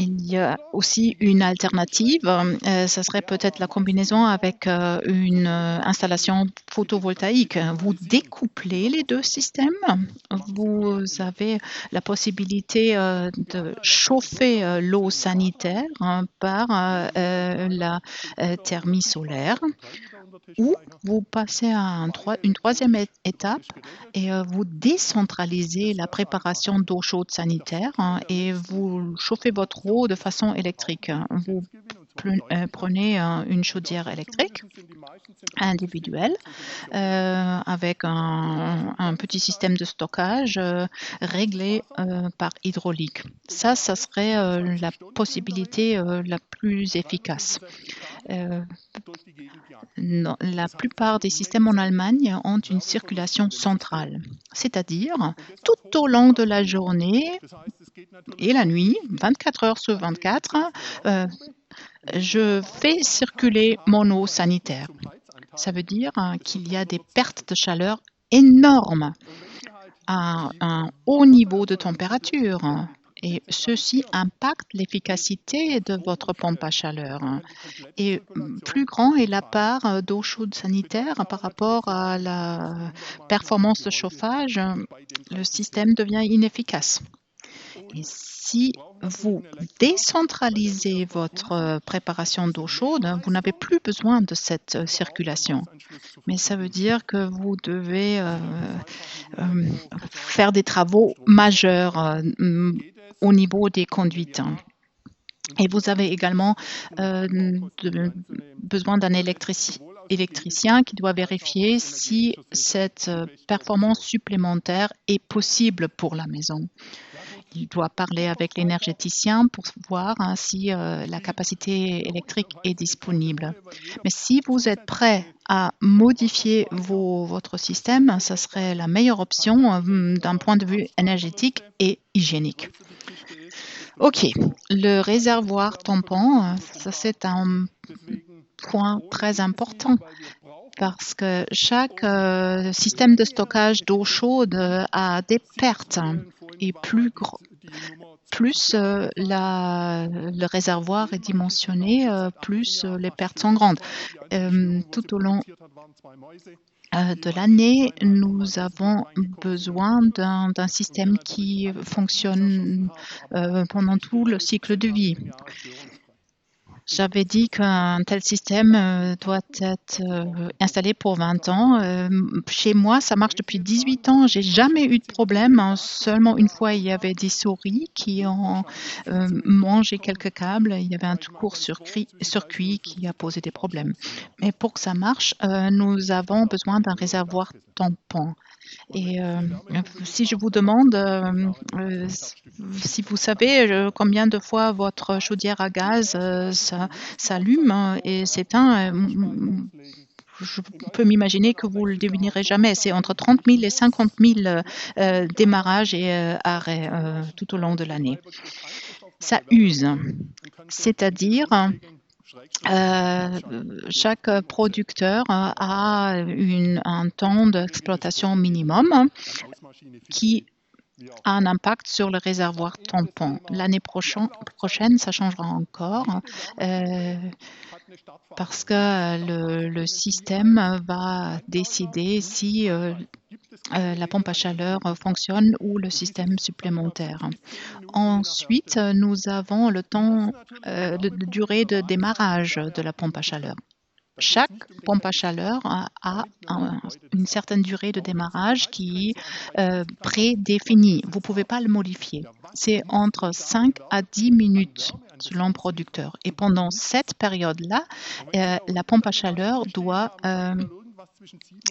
Il y a aussi une alternative, ça serait peut-être la combinaison avec une installation photovoltaïque. Vous découplez les deux systèmes, vous avez la possibilité de chauffer l'eau sanitaire par la thermie solaire, ou vous passez à une troisième étape et vous décentralisez la préparation d'eau chaude sanitaire et vous chauffez votre eau de façon électrique. Vous prenez une chaudière électrique individuelle avec un petit système de stockage réglé par hydraulique. Ça serait la possibilité la plus efficace. La plupart des systèmes en Allemagne ont une circulation centrale, c'est-à-dire tout au long de la journée et la nuit, 24 heures sur 24, je fais circuler mon eau sanitaire. Ça veut dire qu'il y a des pertes de chaleur énormes à un haut niveau de température. Et ceci impacte l'efficacité de votre pompe à chaleur. Et plus grand est la part d'eau chaude sanitaire par rapport à la performance de chauffage, le système devient inefficace. Et si vous décentralisez votre préparation d'eau chaude, vous n'avez plus besoin de cette circulation. Mais ça veut dire que vous devez faire des travaux majeurs au niveau des conduites. Et vous avez également besoin d'un électricien qui doit vérifier si cette performance supplémentaire est possible pour la maison. Il doit parler avec l'énergéticien pour voir si la capacité électrique est disponible. Mais si vous êtes prêt à modifier votre système, ce serait la meilleure option d'un point de vue énergétique et hygiénique. OK, le réservoir tampon, ça c'est un point très important parce que chaque système de stockage d'eau chaude a des pertes et plus le réservoir est dimensionné, plus les pertes sont grandes. Tout au long de l'année, nous avons besoin d'un système qui fonctionne pendant tout le cycle de vie. J'avais dit qu'un tel système doit être installé pour 20 ans. Chez moi, ça marche depuis 18 ans. J'ai jamais eu de problème. Seulement une fois, il y avait des souris qui ont mangé quelques câbles. Il y avait un court-circuit qui a posé des problèmes. Mais pour que ça marche, nous avons besoin d'un réservoir tampon. Et si je vous demande si vous savez combien de fois votre chaudière à gaz s'allume et s'éteint, je peux m'imaginer que vous ne le devinerez jamais. C'est entre 30 000 et 50 000 démarrages et arrêts tout au long de l'année. Ça use, c'est-à-dire chaque producteur a un temps d'exploitation minimum qui a un impact sur le réservoir tampon. L'année prochaine, ça changera encore parce que le système va décider si la pompe à chaleur fonctionne ou le système supplémentaire. Ensuite, nous avons le temps de durée de démarrage de la pompe à chaleur. Chaque pompe à chaleur a une certaine durée de démarrage qui est prédéfinie. Vous ne pouvez pas le modifier. C'est entre 5 à 10 minutes selon le producteur. Et pendant cette période-là, la pompe à chaleur doit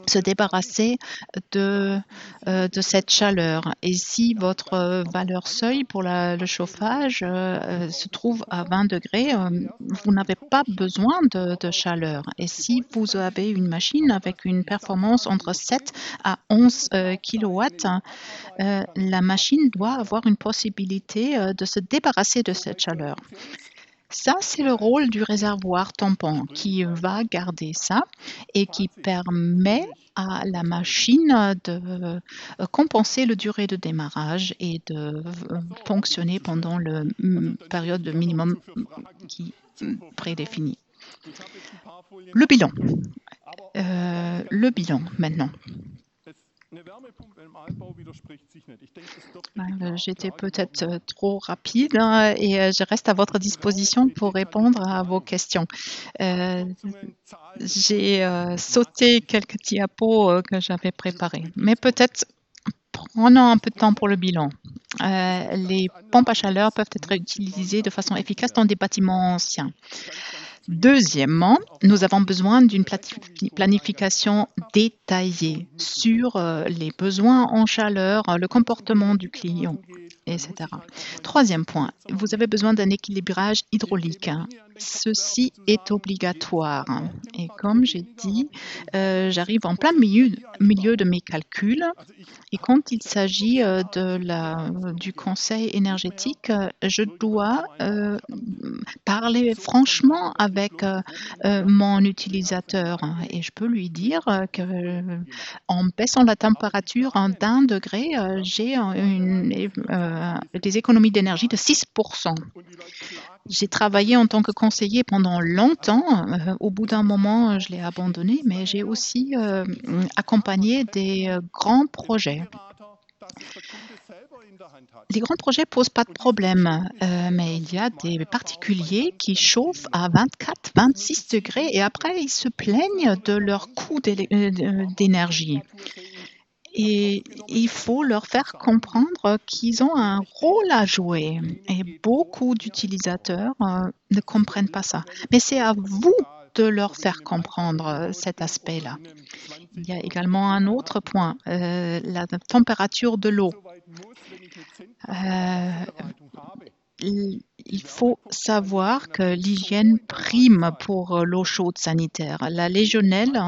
se débarrasser de cette chaleur. Et si votre valeur seuil pour le chauffage se trouve à 20 degrés, vous n'avez pas besoin de chaleur. Et si vous avez une machine avec une performance entre 7 à 11 kW, la machine doit avoir une possibilité de se débarrasser de cette chaleur. Ça, c'est le rôle du réservoir tampon qui va garder ça et qui permet à la machine de compenser la durée de démarrage et de fonctionner pendant la période de minimum qui prédéfinie. Le bilan. Le bilan maintenant. J'étais peut-être trop rapide et je reste à votre disposition pour répondre à vos questions. J'ai sauté quelques diapos que j'avais préparés, mais peut-être prenons un peu de temps pour le bilan. Les pompes à chaleur peuvent être utilisées de façon efficace dans des bâtiments anciens. Deuxièmement, nous avons besoin d'une planification détaillée sur les besoins en chaleur, le comportement du client, etc. Troisième point, vous avez besoin d'un équilibrage hydraulique. Ceci est obligatoire. Et comme j'ai dit, j'arrive en plein milieu de mes calculs. Et quand il s'agit du conseil énergétique, je dois parler franchement avec mon utilisateur et je peux lui dire qu'en baissant la température d'1 degré, j'ai des économies d'énergie de 6%. J'ai travaillé en tant que conseiller pendant longtemps. Au bout d'un moment, je l'ai abandonné, mais j'ai aussi accompagné des grands projets. Les grands projets ne posent pas de problème, mais il y a des particuliers qui chauffent à 24, 26 degrés et après ils se plaignent de leur coût d'énergie. Et il faut leur faire comprendre qu'ils ont un rôle à jouer. Et beaucoup d'utilisateurs ne comprennent pas ça. Mais c'est à vous de leur faire comprendre cet aspect-là. Il y a également un autre point, la température de l'eau. Il faut savoir que l'hygiène prime pour l'eau chaude sanitaire. La Légionelle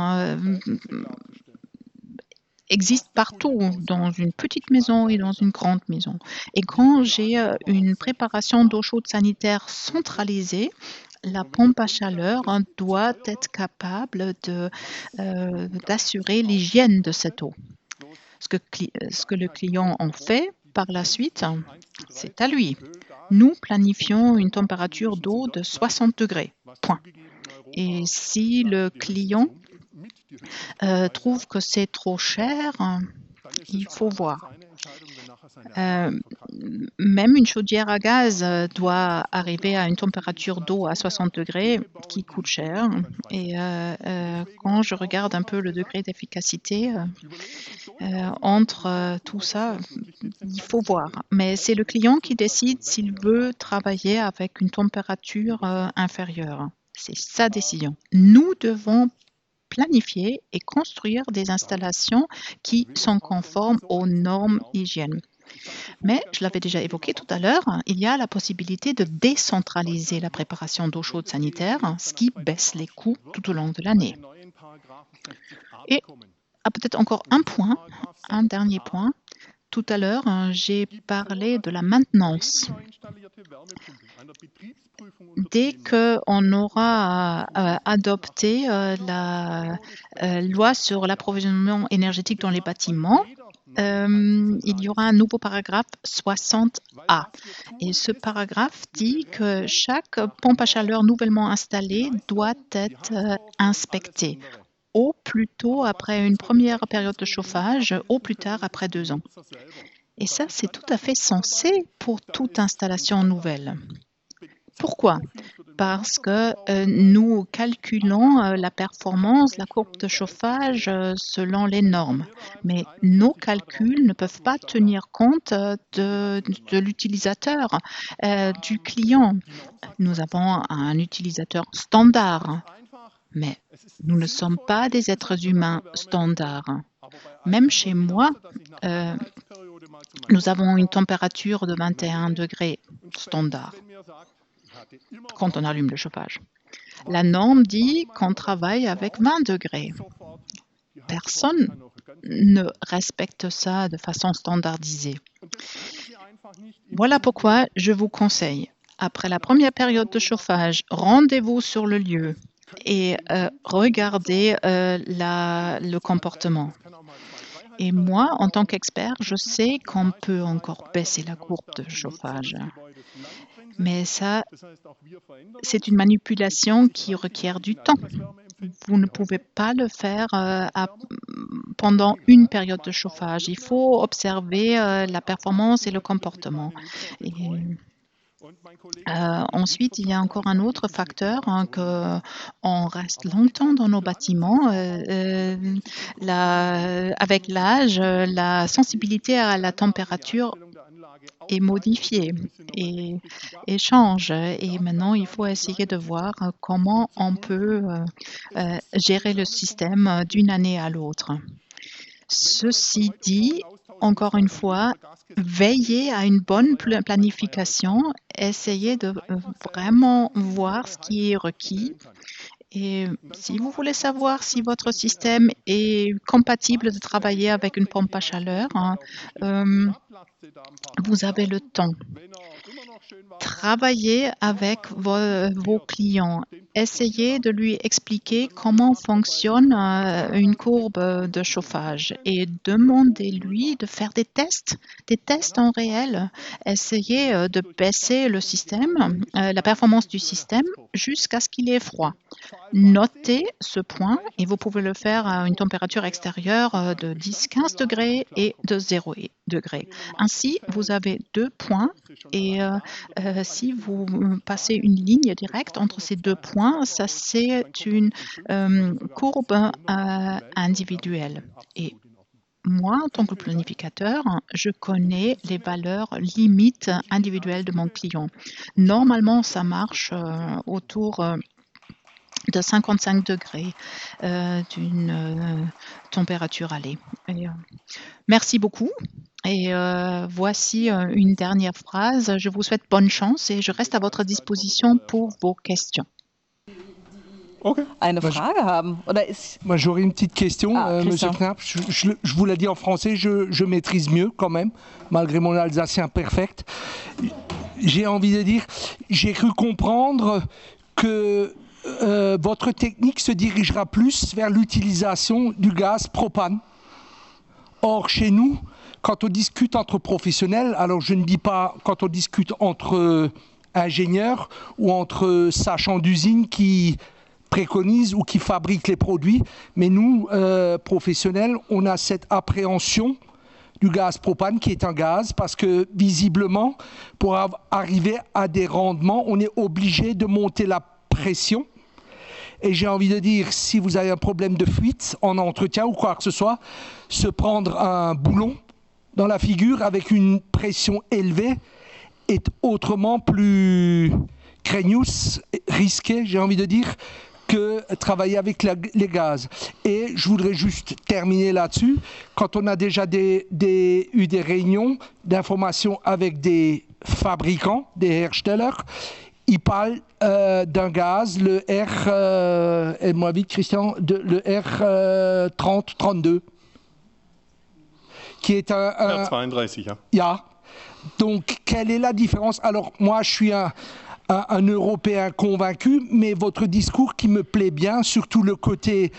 existe partout, dans une petite maison et dans une grande maison. Et quand j'ai une préparation d'eau chaude sanitaire centralisée, la pompe à chaleur doit être capable d'assurer l'hygiène de cette eau. Ce que le client en fait par la suite, c'est à lui. Nous planifions une température d'eau de 60 degrés, point. Et si le client trouve que c'est trop cher, il faut voir. Même une chaudière à gaz doit arriver à une température d'eau à 60 degrés qui coûte cher. Et quand je regarde un peu le degré d'efficacité entre tout ça, il faut voir. Mais c'est le client qui décide s'il veut travailler avec une température inférieure. C'est sa décision. Nous devons planifier et construire des installations qui sont conformes aux normes hygiène. Mais, je l'avais déjà évoqué tout à l'heure, il y a la possibilité de décentraliser la préparation d'eau chaude sanitaire, ce qui baisse les coûts tout au long de l'année. Et peut-être encore un dernier point. Tout à l'heure, j'ai parlé de la maintenance. Dès qu'on aura adopté la loi sur l'approvisionnement énergétique dans les bâtiments, il y aura un nouveau paragraphe 60A. Et ce paragraphe dit que chaque pompe à chaleur nouvellement installée doit être inspectée, au plus tôt après une première période de chauffage, au plus tard après 2 ans. Et ça, c'est tout à fait sensé pour toute installation nouvelle. Pourquoi ? Parce que nous calculons la performance, la courbe de chauffage selon les normes. Mais nos calculs ne peuvent pas tenir compte de l'utilisateur, du client. Nous avons un utilisateur standard, mais nous ne sommes pas des êtres humains standards. Même chez moi, nous avons une température de 21 degrés standard quand on allume le chauffage. La norme dit qu'on travaille avec 20 degrés. Personne ne respecte ça de façon standardisée. Voilà pourquoi je vous conseille, Après la première période de chauffage, rendez-vous sur le lieu et regardez le comportement. Et moi, en tant qu'expert, je sais qu'on peut encore baisser la courbe de chauffage. Mais ça, c'est une manipulation qui requiert du temps. Vous ne pouvez pas le faire pendant une période de chauffage. Il faut observer la performance et le comportement. Et, ensuite, il y a encore un autre facteur, qu'on reste longtemps dans nos bâtiments. Avec l'âge, la sensibilité à la température est modifiée et change. Et maintenant, il faut essayer de voir comment on peut gérer le système d'une année à l'autre. Ceci dit, encore une fois, veillez à une bonne planification, essayez de vraiment voir ce qui est requis. Et si vous voulez savoir si votre système est compatible de travailler avec une pompe à chaleur, vous avez le temps. Travaillez avec vos clients. Essayez de lui expliquer comment fonctionne une courbe de chauffage et demandez-lui de faire des tests en réel. Essayez de baisser le système, la performance du système jusqu'à ce qu'il ait froid. Notez ce point et vous pouvez le faire à une température extérieure de 10-15 degrés et de 0 degrés. Ainsi, vous avez 2 points et si vous passez une ligne directe entre ces 2 points, ça c'est une courbe individuelle. Et moi, en tant que planificateur, je connais les valeurs limites individuelles de mon client. Normalement, ça marche autour de 55 degrés d'une température allée. Merci beaucoup. Et voici une dernière phrase. Je vous souhaite bonne chance et je reste à votre disposition pour vos questions. Okay. Eine Frage haben? Oder ist... Moi, j'aurais une petite question, Monsieur Christian. Knapp. Je vous l'ai dit en français, je maîtrise mieux quand même, malgré mon alsacien perfect. J'ai envie de dire, j'ai cru comprendre que votre technique se dirigera plus vers l'utilisation du gaz propane. Or, chez nous, quand on discute entre professionnels, alors je ne dis pas quand on discute entre ingénieurs ou entre sachants d'usine qui préconisent ou qui fabriquent les produits, mais nous, professionnels, on a cette appréhension du gaz propane qui est un gaz parce que visiblement, pour arriver à des rendements, on est obligé de monter la pression. Et j'ai envie de dire, si vous avez un problème de fuite en entretien ou quoi que ce soit, se prendre un boulon dans la figure avec une pression élevée est autrement plus craignos, risqué, j'ai envie de dire, que travailler avec les gaz. Et je voudrais juste terminer là-dessus. Quand on a déjà eu des réunions d'information avec des fabricants, des herstellers, ils parlent d'un gaz, le R, aide-moi vite Christian, le R30-32, qui est un R32, ja. Donc, quelle est la différence? Alors, moi, je suis un Européen convaincu, mais votre discours qui me plaît bien, surtout le côté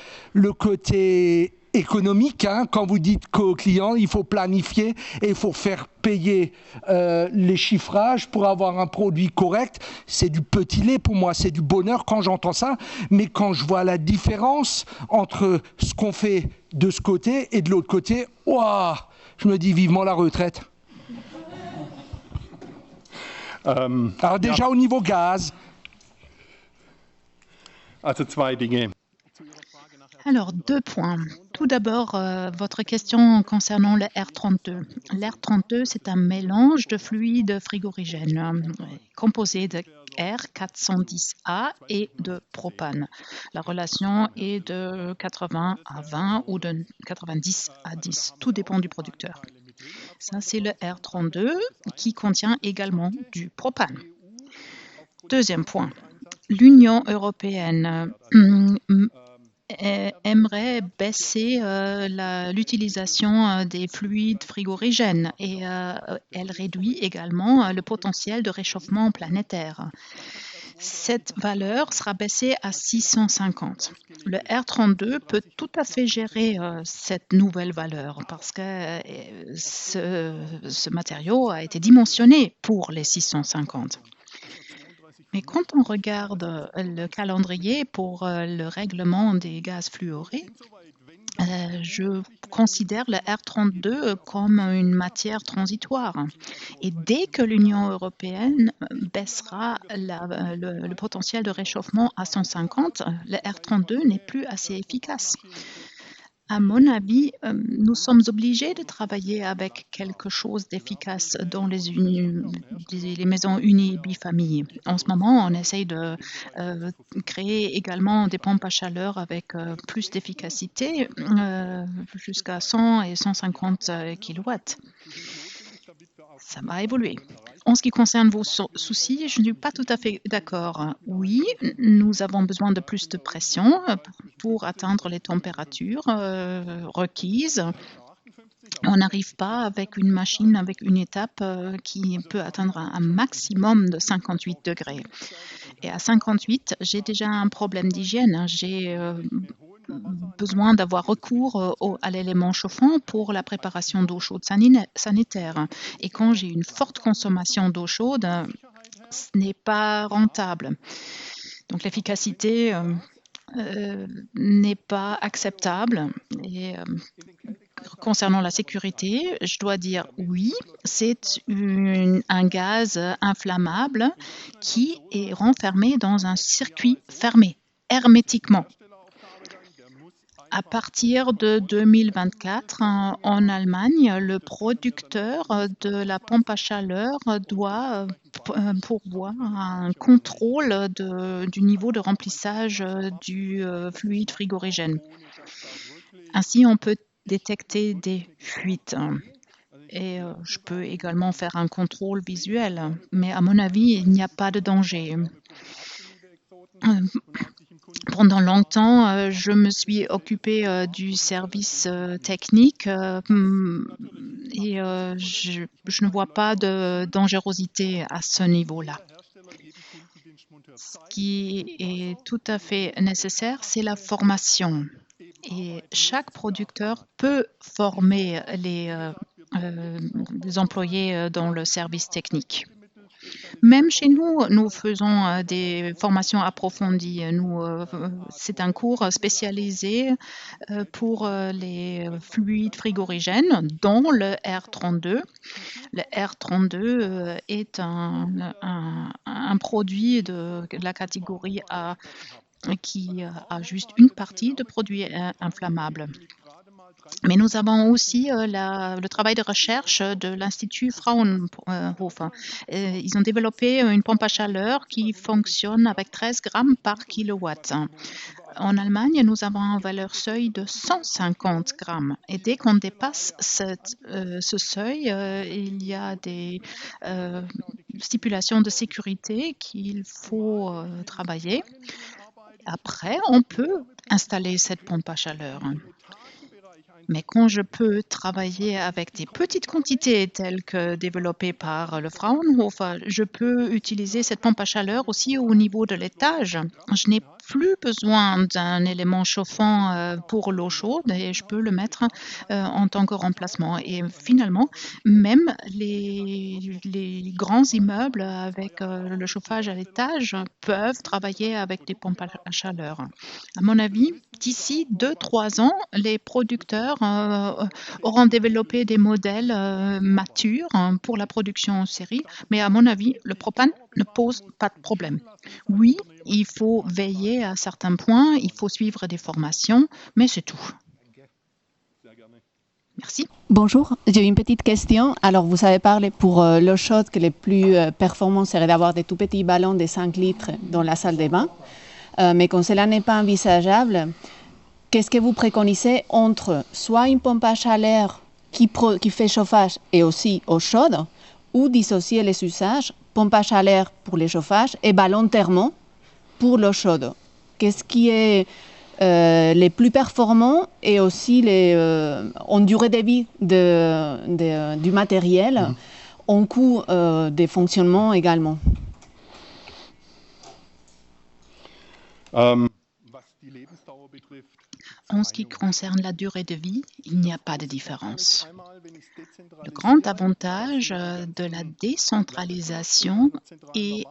économique, quand vous dites qu'au client, il faut planifier et il faut faire payer les chiffrages pour avoir un produit correct, c'est du petit lait pour moi, c'est du bonheur quand j'entends ça, mais quand je vois la différence entre ce qu'on fait de ce côté et de l'autre côté, waouh, je me dis vivement la retraite. Alors déjà au niveau gaz. Also 2 Dinge. Alors, 2 points. Tout d'abord, votre question concernant le R32. L'R32, c'est un mélange de fluide frigorigène composé de R410A et de propane. La relation est de 80 à 20 ou de 90 à 10. Tout dépend du producteur. Ça, c'est le R32 qui contient également du propane. Deuxième point. L'Union européenne aimerait baisser l'utilisation des fluides frigorigènes et elle réduit également le potentiel de réchauffement planétaire. Cette valeur sera baissée à 650. Le R32 peut tout à fait gérer cette nouvelle valeur parce que ce matériau a été dimensionné pour les 650. Mais quand on regarde le calendrier pour le règlement des gaz fluorés, je considère le R32 comme une matière transitoire. Et dès que l'Union européenne baissera le potentiel de réchauffement à 150, le R32 n'est plus assez efficace. À mon avis, nous sommes obligés de travailler avec quelque chose d'efficace dans les maisons unies bifamilles. En ce moment, on essaye de créer également des pompes à chaleur avec plus d'efficacité, jusqu'à 100 et 150 kW. Ça va évoluer. En ce qui concerne vos soucis, je ne suis pas tout à fait d'accord. Oui, nous avons besoin de plus de pression pour atteindre les températures requises. On n'arrive pas avec une machine, avec une étape qui peut atteindre un maximum de 58 degrés. Et à 58, j'ai déjà un problème d'hygiène. J'ai besoin d'avoir recours à l'élément chauffant pour la préparation d'eau chaude sanitaire. Et quand j'ai une forte consommation d'eau chaude, ce n'est pas rentable. Donc l'efficacité n'est pas acceptable. Et concernant la sécurité, je dois dire oui, c'est un gaz inflammable qui est renfermé dans un circuit fermé, hermétiquement. À partir de 2024, en Allemagne, le producteur de la pompe à chaleur doit pourvoir un contrôle du niveau de remplissage du fluide frigorigène. Ainsi, on peut détecter des fuites. Et je peux également faire un contrôle visuel, mais à mon avis, il n'y a pas de danger. Pendant longtemps, je me suis occupée du service technique et je ne vois pas de dangerosité à ce niveau-là. Ce qui est tout à fait nécessaire, c'est la formation. Et chaque producteur peut former les employés dans le service technique. Même chez nous, nous faisons des formations approfondies. C'est un cours spécialisé pour les fluides frigorigènes, dont le R32. Le R32 est un produit de la catégorie A qui a juste une partie de produits inflammables. Mais nous avons aussi le travail de recherche de l'Institut Fraunhofer. Ils ont développé une pompe à chaleur qui fonctionne avec 13 grammes par kilowatt. En Allemagne, nous avons une valeur seuil de 150 grammes. Et dès qu'on dépasse ce seuil, il y a des stipulations de sécurité qu'il faut travailler. Après, on peut installer cette pompe à chaleur. Mais quand je peux travailler avec des petites quantités telles que développées par le Fraunhofer, je peux utiliser cette pompe à chaleur aussi au niveau de l'étage. Je n'ai plus besoin d'un élément chauffant pour l'eau chaude et je peux le mettre en tant que remplacement. Et finalement, même les grands immeubles avec le chauffage à l'étage peuvent travailler avec des pompes à chaleur. À mon avis, d'ici 2-3 ans, les producteurs auront développé des modèles matures pour la production en série, mais à mon avis, le propane ne pose pas de problème. Oui, il faut veiller à certains points, il faut suivre des formations, mais c'est tout. Merci. Bonjour, j'ai une petite question. Alors, vous avez parlé pour l'eau chaude que le plus performant serait d'avoir des tout petits ballons de 5 litres dans la salle de bain. Mais quand cela n'est pas envisageable, qu'est-ce que vous préconisez entre soit une pompe à chaleur qui fait chauffage et aussi eau chaude, ou dissocier les usages, pompe à chaleur pour le chauffage et ballon thermo pour l'eau chaude? Qu'est-ce qui est les plus performants et aussi en durée de vie du matériel, en coût de fonctionnement également. En ce qui concerne la durée de vie, il n'y a pas de différence. Le grand avantage de la décentralisation est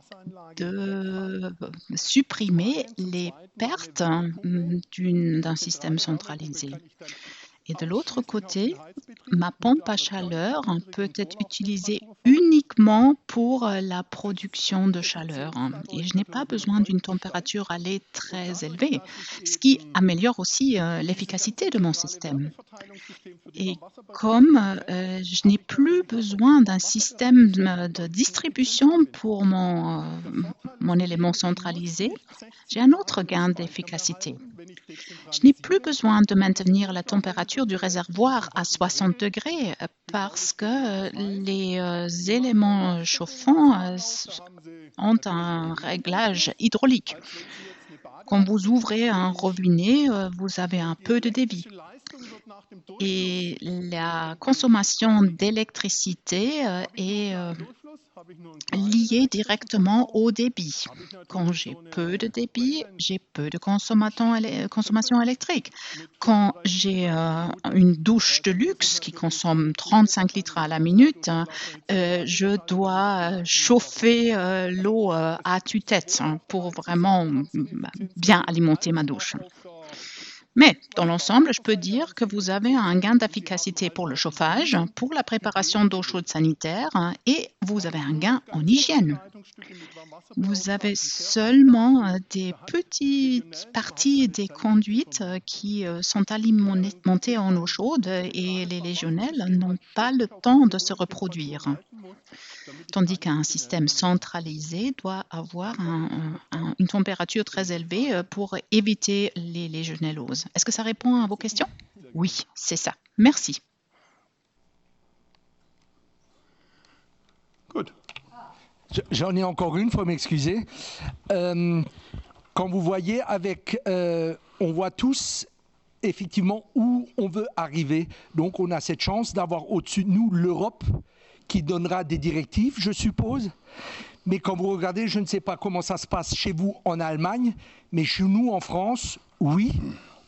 de supprimer les pertes d'un système centralisé. Et de l'autre côté, ma pompe à chaleur peut être utilisée uniquement pour la production de chaleur. Et je n'ai pas besoin d'une température à lait très élevée, ce qui améliore aussi l'efficacité de mon système. Et comme je n'ai plus besoin d'un système de distribution pour mon élément centralisé, j'ai un autre gain d'efficacité. Je n'ai plus besoin de maintenir la température du réservoir à 60 degrés parce que les éléments chauffants ont un réglage hydraulique. Quand vous ouvrez un robinet, vous avez un peu de débit. Et la consommation d'électricité est liée directement au débit. Quand j'ai peu de débit, j'ai peu de consommation électrique. Quand j'ai une douche de luxe qui consomme 35 litres à la minute, je dois chauffer l'eau à tue-tête pour vraiment bien alimenter ma douche. Mais dans l'ensemble, je peux dire que vous avez un gain d'efficacité pour le chauffage, pour la préparation d'eau chaude sanitaire et vous avez un gain en hygiène. Vous avez seulement des petites parties des conduites qui sont alimentées en eau chaude et les légionelles n'ont pas le temps de se reproduire. Tandis qu'un système centralisé doit avoir une température très élevée pour éviter les légionelloses. Est-ce que ça répond à vos questions? Oui, c'est ça. Merci. Good. J'en ai encore une, il faut m'excuser. Quand vous voyez on voit tous effectivement où on veut arriver. Donc on a cette chance d'avoir au-dessus de nous l'Europe qui donnera des directives, je suppose. Mais quand vous regardez, je ne sais pas comment ça se passe chez vous en Allemagne, mais chez nous en France, oui,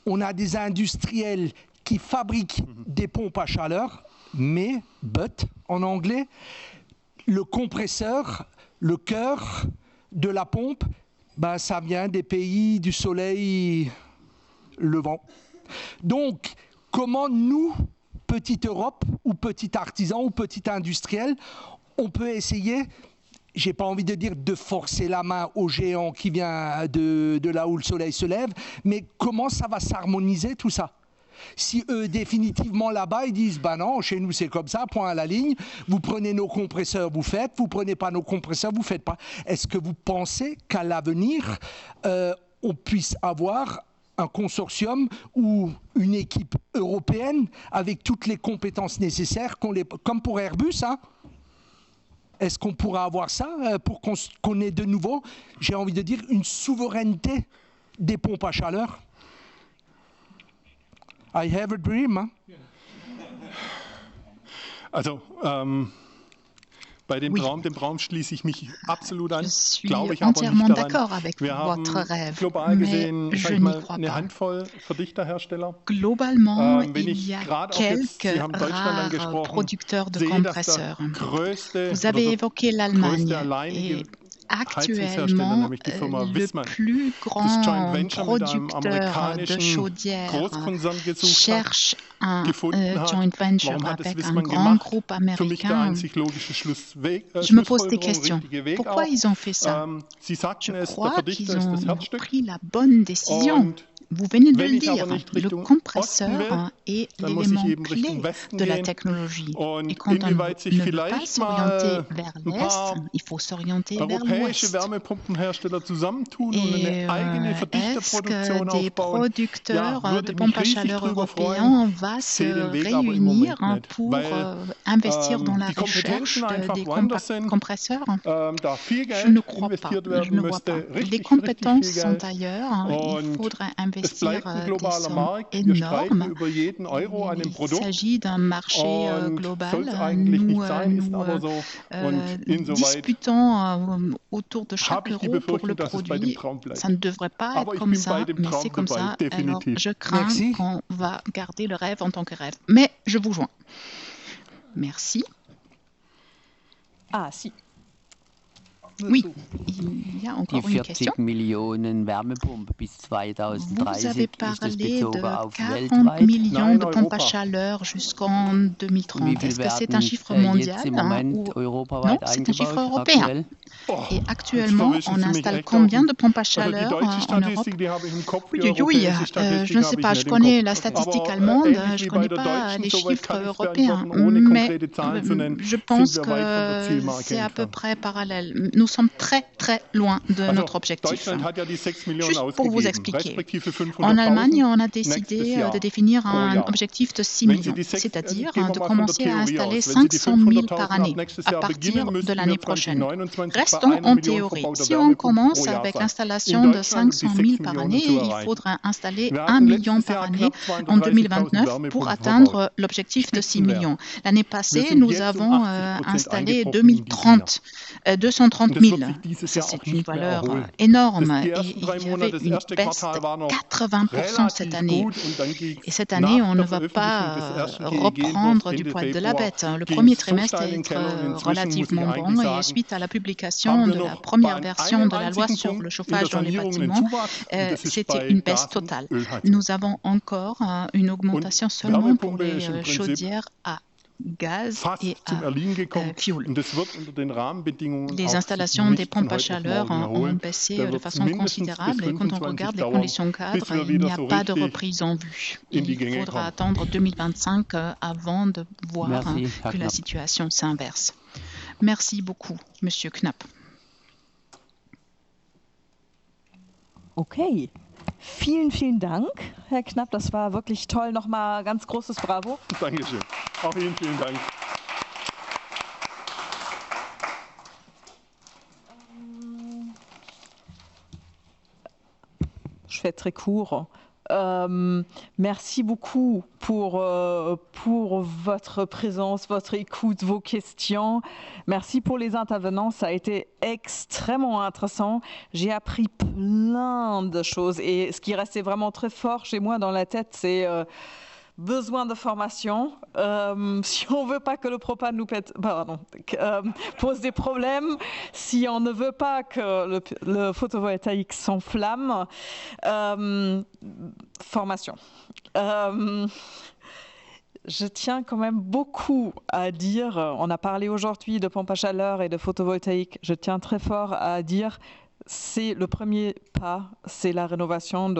on a des industriels qui fabriquent des pompes à chaleur, mais, en anglais, le compresseur, le cœur de la pompe, ça vient des pays du soleil levant. Donc, comment nous, petite Europe ou petit artisan ou petit industriel, on peut essayer, j'ai pas envie de dire de forcer la main au géant qui vient de là où le soleil se lève, mais comment ça va s'harmoniser tout ça? Si eux, définitivement là-bas, ils disent, non, chez nous c'est comme ça, point à la ligne, vous prenez nos compresseurs, vous faites, vous prenez pas nos compresseurs, vous faites pas. Est-ce que vous pensez qu'à l'avenir, on puisse avoir un consortium ou une équipe européenne avec toutes les compétences nécessaires, comme pour Airbus, hein? Est-ce qu'on pourra avoir ça pour qu'on ait de nouveau, j'ai envie de dire, une souveraineté des pompes à chaleur? I have a dream. Hein? Also, bei dem Traum schließe ich mich absolut an. Je suis Glaube ich aber entièrement nicht daran. d'accord avec Wir haben votre rêve, global mais gesehen, je sag ich n'y mal, crois eine pas. Handvoll Verdichterhersteller. Globalement, Wenn il ich y a gerade auch jetzt, Sie quelques haben Deutschland rares angesprochen, producteurs de sehe, dass der compresseurs. größte, Vous avez oder évoqué größte l'Allemagne alleinige et Heizungshersteller, actuellement, nämlich die Firma le Wismar, plus das Joint grand Venture mit einem producteur de amerikanischen chaudières Großkonzern gesucht hat, cherche un gefunden hat. joint venture Warum hat es avec un Wismar grand gemacht? groupe Für mich der américain. einzig logische Je me pose des Schlussfolgerung, questions. richtige Weg Pourquoi auch. ils ont fait ça? Sie Je sagten es, der crois Verdichter qu'ils ist das ont Herzstück. pris la bonne décision. Und Vous venez de wenn le ich aber dire, nicht le Richtung compresseur Osten will, est dann muss ich l'élément eben Richtung clé Westen de la gehen. technologie. Et Und quand on inwieweit sich ne veut pas vielleicht s'orienter mal vers ein l'est, paar il faut s'orienter vers europäische l'ouest. Wärmepumpenhersteller zusammentun und Et eine eigene est-ce Verdichterproduktion que des aufbauen, producteurs würde de ich mich pompes à riesig chaleur drüber freuen, européens vont se sehe den Weg aber im réunir Moment nicht, pour weil investir dans la die Kompetenzen recherche einfach des woanders sind, compresseurs? da viel Je ne Geld crois pas, investiert je werden ne vois pas. müsste, Les richtig compétences viel sont Geld. ailleurs, il Und faudrait investir investir bleibt ein des globaler sommes Markt. Wir streiten énormes. über jeden Euro an dem Il Produkt. s'agit d'un marché Und global. soll es eigentlich Nous nicht sein, ist nous aber so. Und insoweit disputons autour de chaque habe ich die euro pour le Befürchtung, dass es bei dem produit. Traum bleibt. Ça ne devrait pas Aber être ich comme bin bei ça, dem mais Traum c'est comme dabei, ça. Alors, definitiv. je crains Merci. qu'on va garder le rêve en tant que rêve. Mais je vous joins. Merci. Ah, si. Oui, il y a Die encore une 40 question. Millionen Wärmepumpen bis Vous avez 2030, ist das parlé bezogen de auf 40 weltweit? millions Nein, de pompes à Europa. chaleur jusqu'en Wie 2030. viel Est-ce que c'est un werden chiffre jetzt mondial im ou Moment non? europaweit C'est un chiffre eingebaut, européen. aktuell? Oh, Et jetzt actuellement, verwischen on Sie mich installe echt auf combien den- de pompes à Also die chaleur deutsche en Europe? Statistik, die habe ich im Kopf, die Oui, oui, oui. europäische Statistik Je ne sais habe ich pas, nicht je im connais Kopf. la statistique Aber allemande, ähnlich je wie ne bei connais der pas deutschen, les soweit chiffres kann ich es européens, beantworten, ohne mais konkrete Zahlen zu nennen, je sind pense wir weit von der que Zielmarke c'est à peu entfernt. près parallèle. Nous sommes très, très loin de Also, notre objectif. Deutschland hat ja die 6 Millionen Juste pour vous ausgegeben, expliquer, respektive en Allemagne, 500.000 on a nächstes décidé Jahr de définir pro un Jahr. objectif de 6 Wenn Sie millions, die 6, c'est-à-dire gehen wir de mal von der commencer à Theorie installer aus. Wenn Sie die 500 000 par 500.000 année ab nächstes à Jahr partir beginnen, de müssten l'année wir prochaine. 2029 bei Restons 1 en Million théorie. verbauter Si on Wärmepumpen commence pro Jahr avec sein. l'installation In de Deutschland, um die 500 6 000 par Millionen année, zu il erreichen. faudra installer Wir 1 hatten million letztes par Jahr année knapp en 230.000 2029 pour Wärmepumpen atteindre verbaut. l'objectif de 6 Spitzenwert. millions. L'année Wir passée, sind nous jetzt avons 80% installé eingebrochen in diesem Jahr. 2030 230 Und das 000. wird sich dieses Ça, Jahr auch c'est une nicht mehr valeur erholen. énorme. Die Et ersten 3 il y Monate, avait das une erste baisse Quartal war de noch 80% cette relativ année. gut und dann ging Et cette es année, nach on der ne va Veröffentlichung des pas ersten reprendre GEG-Entwurfs du Ende poil de la Februar bête. Le ging premier es so trimestre steil est in den Keller und inzwischen muss ich relativement bon eigentlich et sagen, suite à la publication haben wir de la noch première bei version einem de la loi einzigen sur Punkt le in chauffage der dans les Sanierung einen bâtiments, Zuwachs und das ist c'était bei une baisse Gas- und totale. Ölheizung. Nous avons encore une augmentation Und seulement pour Wärmepumpe ist im les Prinzip chaudières à gaz fast et zum à Erliegen gekommen fuel. und das wird unter den Rahmenbedingungen Les auch sich installations des nicht von pompes à heute auf chaleur morgen ont erholen. baissé Da de wird es façon mindestens bis considérable et quand on 25 regarde les dauern, conditions bis cadres, wir il wieder n'y a so pas de richtig reprise en vue. in die Il Gänge faudra kommen. attendre 2025 avant de voir Merci, Herr que la Knapp. situation s'inverse. Merci beaucoup, Monsieur Knapp. Okay. Vielen, vielen Dank, Herr Knapp. Das war wirklich toll. Nochmal ganz großes Bravo. Dankeschön. Auch Ihnen vielen Dank. Je fais très court. Merci beaucoup pour votre présence, votre écoute, vos questions. Merci pour les intervenants. Ça a été extrêmement intéressant. J'ai appris plein de choses. Et ce qui restait vraiment très fort chez moi dans la tête, c'est besoin de formation. Si on ne veut pas que le propane nous pose des problèmes, si on ne veut pas que le photovoltaïque s'enflamme, formation. Je tiens quand même beaucoup à dire, on a parlé aujourd'hui de pompe à chaleur et de photovoltaïque, je tiens très fort à dire, c'est le premier pas, c'est la rénovation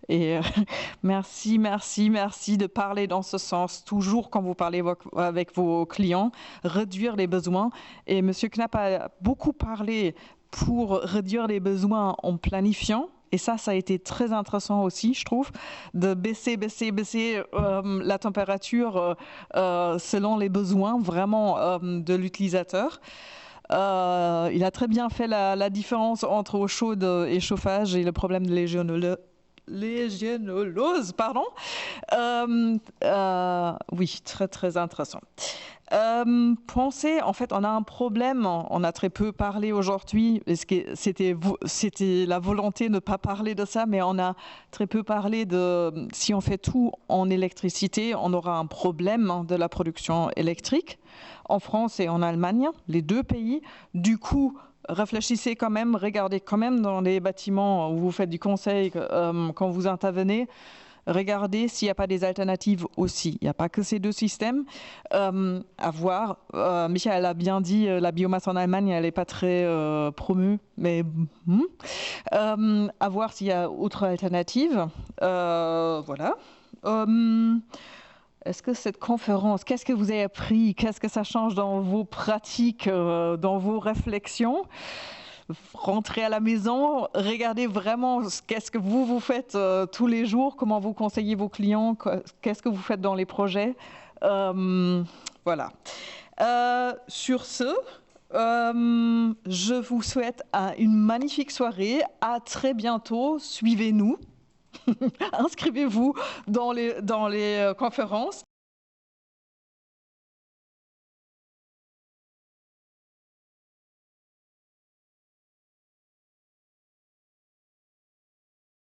et merci de parler dans ce sens, toujours quand vous parlez avec vos clients, réduire les besoins. Et M. Knapp a beaucoup parlé pour réduire les besoins en planifiant. Et ça a été très intéressant aussi, je trouve, de baisser la température selon les besoins vraiment de l'utilisateur. Il a très bien fait la différence entre eau chaude et chauffage et le problème de légionellose, pardon. Oui, très très intéressant. Pensez, en fait, on a un problème, on a très peu parlé aujourd'hui, c'était la volonté de ne pas parler de ça, mais on a très peu parlé de, si on fait tout en électricité, on aura un problème de la production électrique, en France et en Allemagne, les deux pays. Du coup, réfléchissez quand même, regardez quand même dans les bâtiments où vous faites du conseil, quand vous intervenez, regardez s'il n'y a pas des alternatives aussi. Il n'y a pas que ces deux systèmes. À voir. Michael a bien dit, la biomasse en Allemagne, elle n'est pas très promue, mais à voir s'il y a autre alternative. Voilà. Est-ce que cette conférence, qu'est-ce que vous avez appris? Qu'est-ce que ça change dans vos pratiques, dans vos réflexions? Rentrez à la maison, regardez vraiment qu'est-ce que vous faites tous les jours, comment vous conseillez vos clients, qu'est-ce que vous faites dans les projets. Voilà. Sur ce, je vous souhaite une magnifique soirée. À très bientôt. Suivez-nous. Inscrivez-vous dans les conférences.